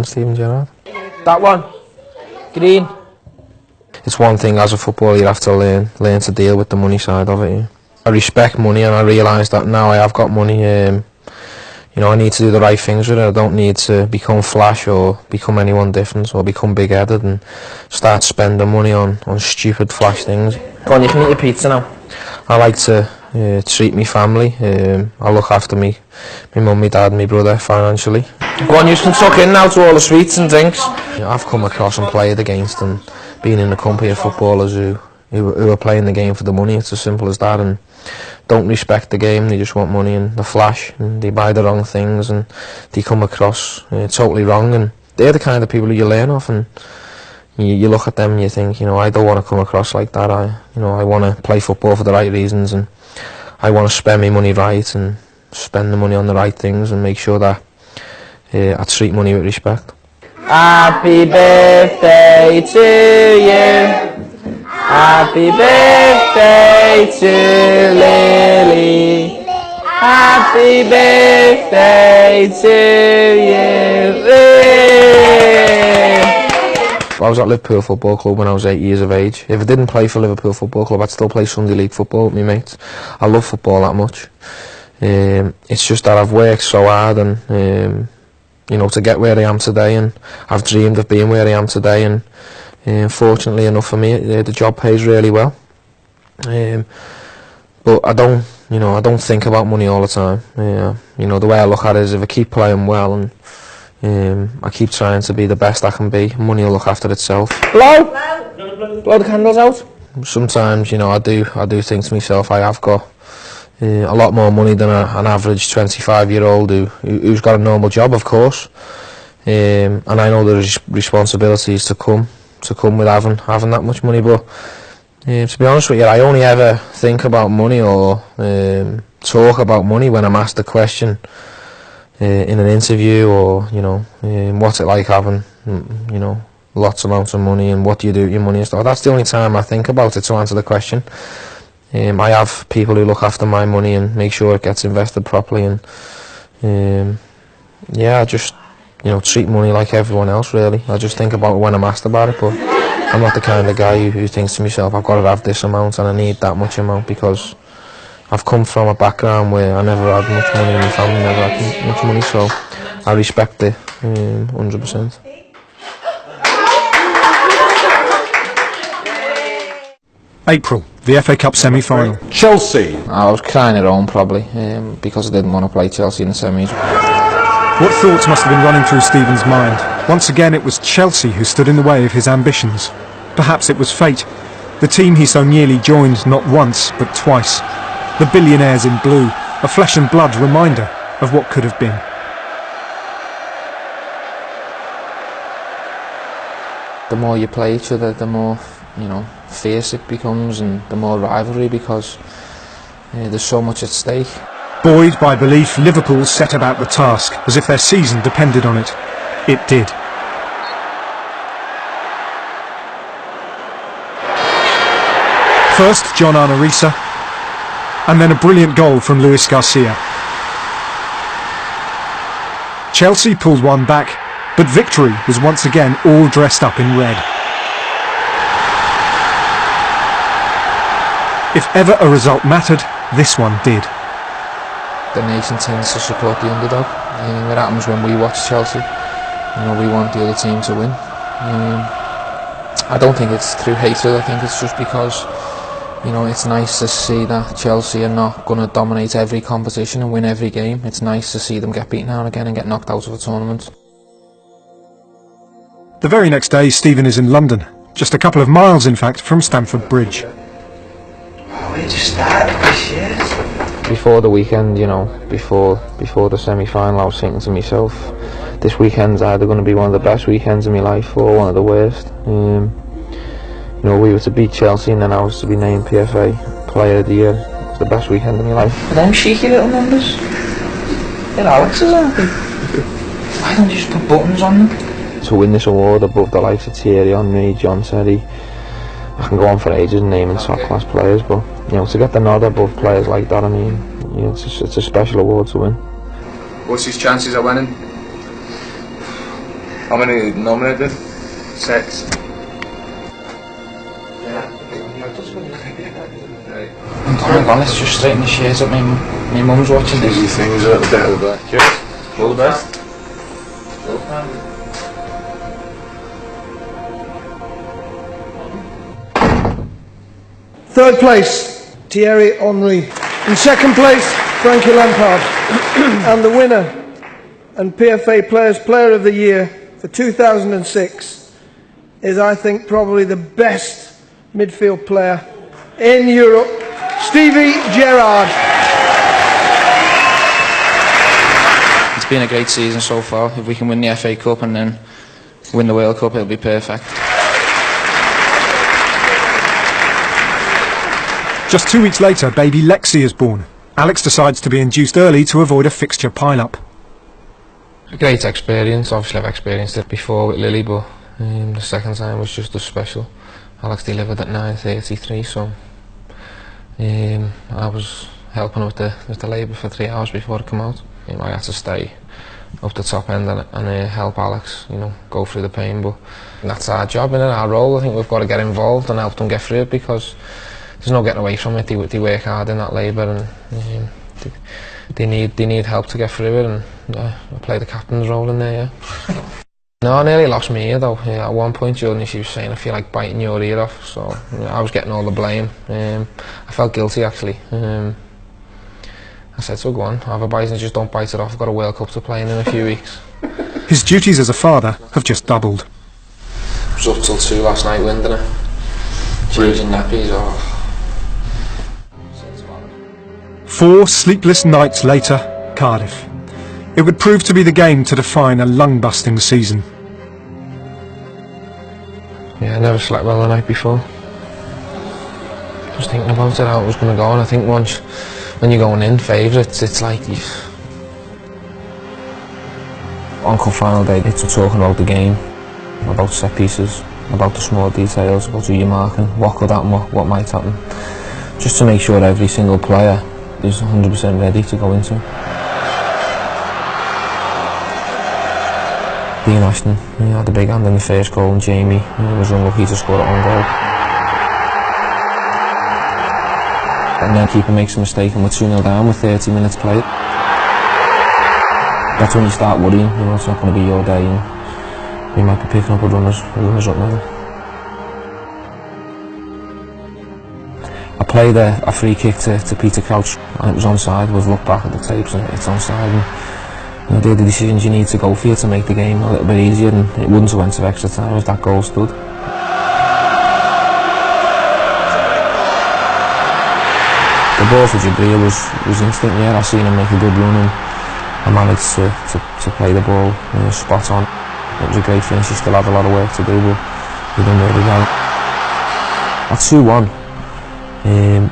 Steven Gerrard. That one. Green. It's one thing as a footballer you have to learn to deal with the money side of it. Yeah. I respect money, and I realise that now I have got money, you know, I need to do the right things with it. I don't need to become flash or become anyone different or become big-headed and start spending money on stupid flash things. Go on, you can eat your pizza now. I like to treat me family. I look after me mum, my dad, my brother financially. Go on, you can tuck in now to all the sweets and drinks. I've come across and played against and been in the company of footballers who are playing the game for the money. It's as simple as that, and don't respect the game. They just want money and the flash, and they buy the wrong things and they come across totally wrong, and they're the kind of people you learn off, and you look at them and you think, you know, I don't want to come across like that. I want to play football for the right reasons, and I want to spend my money right and spend the money on the right things and make sure that I treat money with respect. Happy birthday to you. Happy birthday to Lily. Happy birthday to you. I was at Liverpool Football Club when I was 8 years of age. If I didn't play for Liverpool Football Club, I'd still play Sunday League football with my mates. I love football that much. It's just that I've worked so hard and you know, to get where I am today, and I've dreamed of being where I am today, and fortunately enough for me, the job pays really well. But I don't think about money all the time. You know, the way I look at it is if I keep playing well and I keep trying to be the best I can be, money will look after itself. Blow the candles out. Sometimes, you know, I do think to myself, I have got a lot more money than an average 25-year-old who's got a normal job, of course, and I know there's responsibilities to come with having that much money. But to be honest with you, I only ever think about money or talk about money when I'm asked a question in an interview, or you know, what's it like having you know, lots amounts of money, and what do you do with your money and stuff. That's the only time I think about it, to answer the question. I have people who look after my money and make sure it gets invested properly, and yeah, I just, you know, treat money like everyone else really. I just think about it when I'm asked about it, but I'm not the kind of guy who thinks to myself, I've got to have this amount and I need that much amount, because I've come from a background where I never had much money and my family never had much money, so I respect it 100%. April, the FA Cup semi-final. Chelsea. I was crying at home probably, because I didn't want to play Chelsea in the semis. What thoughts must have been running through Stephen's mind? Once again it was Chelsea who stood in the way of his ambitions. Perhaps it was fate. The team he so nearly joined not once, but twice. The billionaires in blue, a flesh and blood reminder of what could have been. The more you play each other, the more, you know, fierce it becomes, and the more rivalry, because there's so much at stake. Buoyed by belief, Liverpool set about the task, as if their season depended on it. It did. First, John Arnorisa, and then a brilliant goal from Luis Garcia. Chelsea pulled one back, but victory was once again all dressed up in red. If ever a result mattered, this one did. The nation tends to support the underdog. It happens when we watch Chelsea. You know, we want the other team to win. I don't think it's through hatred. I think it's just because, you know, it's nice to see that Chelsea are not going to dominate every competition and win every game. It's nice to see them get beaten now and again and get knocked out of a tournament. The very next day, Stephen is in London, just a couple of miles, in fact, from Stamford Bridge. We just started this year. Before the weekend, you know, before the semi-final, I was thinking to myself, this weekend's either going to be one of the best weekends of my life or one of the worst. You know, we were to beat Chelsea and then I was to be named PFA Player of the Year. It was the best weekend of my life. Are them cheeky little numbers? They're Alex's, aren't they? Why don't you just put buttons on them? To win this award above the likes of Thierry Henry, John Terry, I can go on for ages naming top class players, but you know, to get the nod above players like that, I mean, you know, it's a special award to win. What's his chances of winning? How many nominated? 6. Come on, let's just straighten the shades up. My mum's watching this. Easy things at the bit of the back. Cheers. All the best. Third place, Thierry Henry. In second place, Frankie Lampard. And the winner and PFA Players Player of the Year for 2006 is, I think, probably the best midfield player in Europe, Stevie Gerard. It's been a great season so far. If we can win the FA Cup and then win the World Cup, it'll be perfect. Just 2 weeks later, baby Lexi is born. Alex decides to be induced early to avoid a fixture pile-up. A great experience. Obviously I've experienced it before with Lily, but the second time was just as special. Alex delivered at 9:33, so I was helping with the labour for 3 hours before it came out. I had to stay up the top end and help Alex, you know, go through the pain, but that's our job, and our role. I think we've got to get involved and help them get through it, because there's no getting away from it. They work hard in that labour, and they need help to get through it, and I play the captain's role in there, yeah. No, I nearly lost my ear though. At one point during she was saying, I feel like biting your ear off, so I was getting all the blame. I felt guilty actually. I said, so go on, have a bite and just don't bite it off. I've got a World Cup to play in a few weeks. His duties as a father have just doubled. I was up till 2 last night winding it. Changing nappies, oh. 4 sleepless nights later, Cardiff. It would prove to be the game to define a lung-busting season. Yeah, I never slept well the night before. Just thinking about it, how it was going to go, and I think once, when you're going in favourites, it's like on cup final day, it's talking about the game, about set pieces, about the small details, about who you're marking, what could happen, what might happen, just to make sure every single player is 100% ready to go into. Dean Ashton, he had a big hand in the first goal, and Jamie was unlucky to score at own goal. And then keeper makes a mistake and we're 2-0 down with 30 minutes played. That's when you start worrying, you know, it's not going to be your day, and you might be picking up a runners up now. I played a free kick to Peter Crouch, and it was onside. We've looked back at the tapes and it's onside. And, you know, they're the decisions you need to go for to make the game a little bit easier, and it wouldn't have went to extra time if that goal stood. The ball for Gibril was instant, yeah. I seen him make a good run, and I managed to play the ball spot on. It was a great finish. He still had a lot of work to do, but we done really well. At 2-1,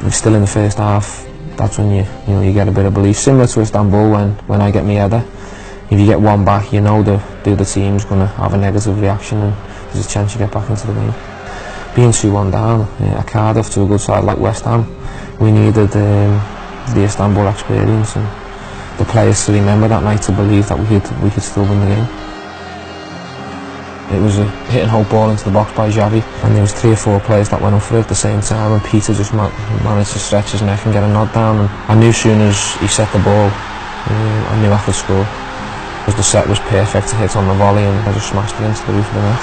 it's still in the first half. That's when you get a bit of belief. Similar to Istanbul when I get my header. If you get one back, you know the other team's going to have a negative reaction, and there's a chance you get back into the game. Being 2-1 down at Cardiff to a good side like West Ham, we needed the Istanbul experience and the players to remember that night, to believe that we could still win the game. It was a hit and hope ball into the box by Xavi, and there was 3 or 4 players that went up for it at the same time, and Peter just managed to stretch his neck and get a nod down, and I knew as soon as he set the ball, I knew I could score, because the set was perfect to hit on the volley, and I just smashed it into the roof of the net.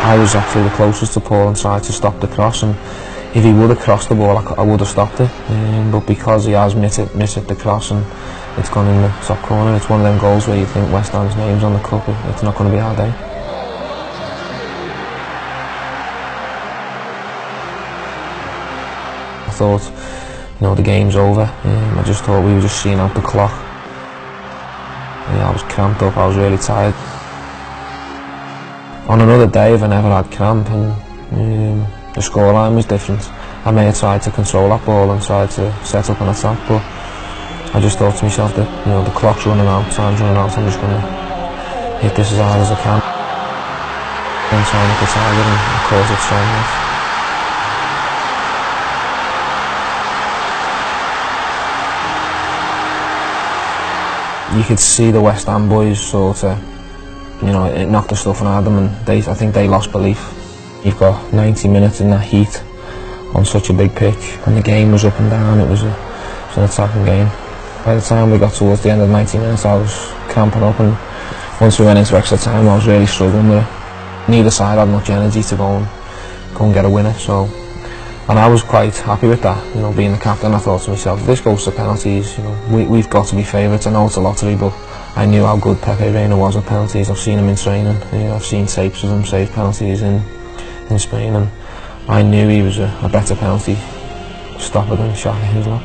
I was actually the closest to Paul and tried to stop the cross, and if he would have crossed the ball, I would have stopped it, but because he has missed the cross and it's gone in the top corner, it's one of them goals where you think West Ham's name's on the cup, it's not going to be our day. I thought, the game's over. I just thought we were just seeing out the clock. I was cramped up, I was really tired. On another day, if I never had cramp and the scoreline was different, I may have tried to control that ball and tried to set up an attack, but I just thought to myself that, you know, the clock's running out, time's running out, I'm just going to hit this as hard as I can and try and hit the target and cause it strong enough. You could see the West Ham boys sort of, you know, it knocked the stuff out of them, and I think they lost belief. You've got 90 minutes in that heat on such a big pitch, and the game was up and down. It was an attacking game. By the time we got towards the end of the 90 minutes, I was cramping up, and once we went into extra time, I was really struggling with it. Neither side had much energy to go and get a winner, so. And I was quite happy with that, you know, being the captain. I thought to myself, if this goes to penalties, you know, we've got to be favourites. I know it's a lottery, but I knew how good Pepe Reina was with penalties. I've seen him in training, you know, I've seen tapes of him save penalties in Spain, and I knew he was a better penalty stopper than Shaka Hislop.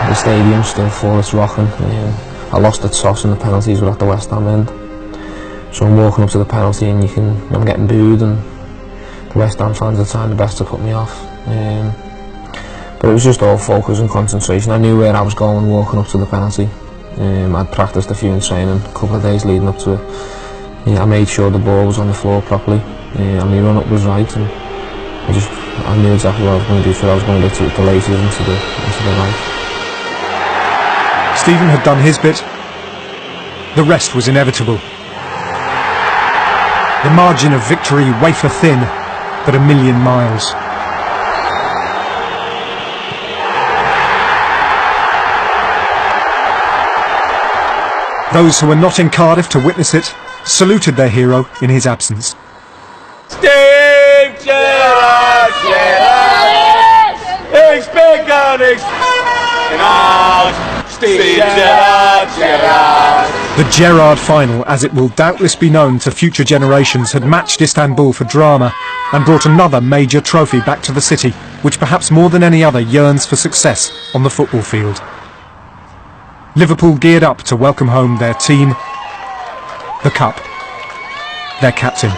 The stadium's still full, it's rocking. I lost the toss and the penalties were at the West Ham end. So I'm walking up to the penalty and I'm getting booed, and the West Ham fans are trying their best to put me off. But it was just all focus and concentration. I knew where I was going walking up to the penalty. I'd practiced a few in training a couple of days leading up to it. I made sure the ball was on the floor properly, and my run up was right, and I knew exactly what I was going to do, so I was going to get the laces into the right. Stephen had done his bit. The rest was inevitable. The margin of victory wafer thin, but a million miles. Those who were not in Cardiff to witness it saluted their hero in his absence. Steve Gerard! Ich bin gar nichts! Steve Gerard! The Gerard final, as it will doubtless be known to future generations, had matched Istanbul for drama and brought another major trophy back to the city, which perhaps more than any other yearns for success on the football field. Liverpool geared up to welcome home their team, the cup, their captain.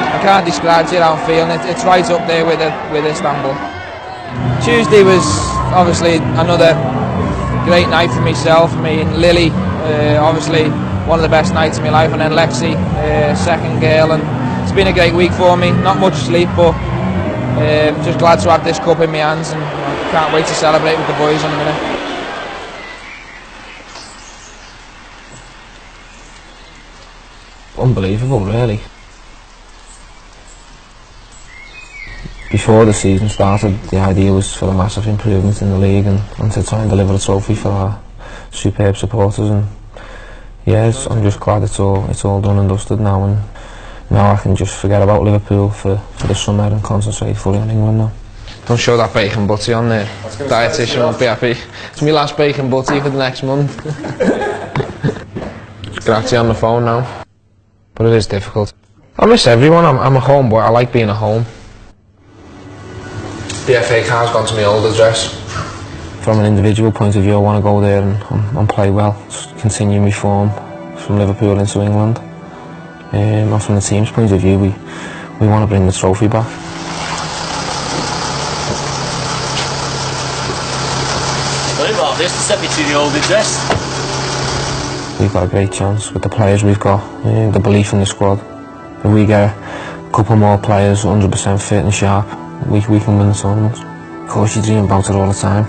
I can't describe to you how I'm feeling. It's right up there with Istanbul. Tuesday was obviously another great night for myself, me and Lily, obviously one of the best nights of my life, and then Lexi, second girl, and it's been a great week for me. Not much sleep, but just glad to have this cup in my hands, and can't wait to celebrate with the boys in a minute. Unbelievable, really. Before the season started, the idea was for a massive improvement in the league and to try and deliver a trophy for our superb supporters, and yes, I'm just glad it's all done and dusted now, and now I can just forget about Liverpool for the summer and concentrate fully on England now. Don't show that bacon butty on there. Dietitian won't be happy. It's my last bacon butty for the next month. Grazie on the phone now. But it is difficult. I miss everyone. I'm a homeboy. I like being at home. The FA car's gone to my old address. From an individual point of view, I want to go there and play well, just continue my form from Liverpool into England. And from the team's point of view, we want to bring the trophy back. Sorry about this, to send me to the old address. We've got a great chance with the players we've got, the belief in the squad. If we get a couple more players 100% fit and sharp, we can win the tournament. Of course you dream about it all the time.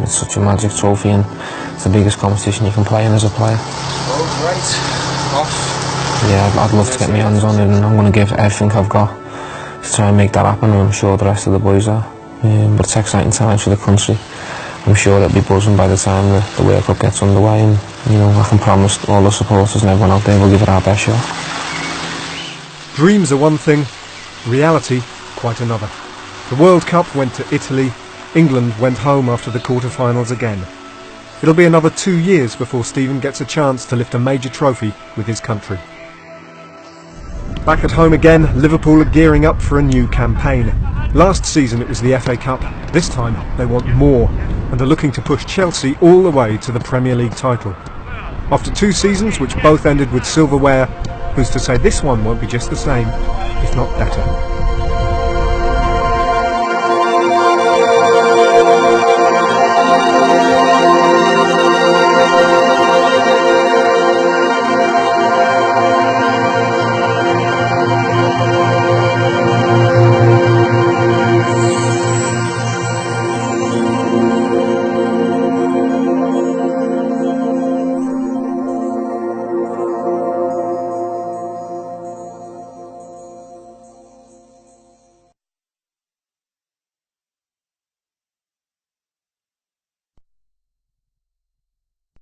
It's such a magic trophy, and it's the biggest competition you can play in as a player. Oh, great. Off. Yeah, I'd love to get my hands on it, and I'm going to give everything I've got to try and make that happen, and I'm sure the rest of the boys are. But it's exciting times for the country. I'm sure it'll be buzzing by the time the World Cup gets underway, and you know, I can promise all the supporters and everyone out there we'll give it our best shot. Dreams are one thing, reality quite another. The World Cup went to Italy, England went home after the quarter-finals again. It'll be another 2 years before Stephen gets a chance to lift a major trophy with his country. Back at home again, Liverpool are gearing up for a new campaign. Last season it was the FA Cup, this time they want more, and are looking to push Chelsea all the way to the Premier League title. After 2 seasons which both ended with silverware, who's to say this one won't be just the same, if not better?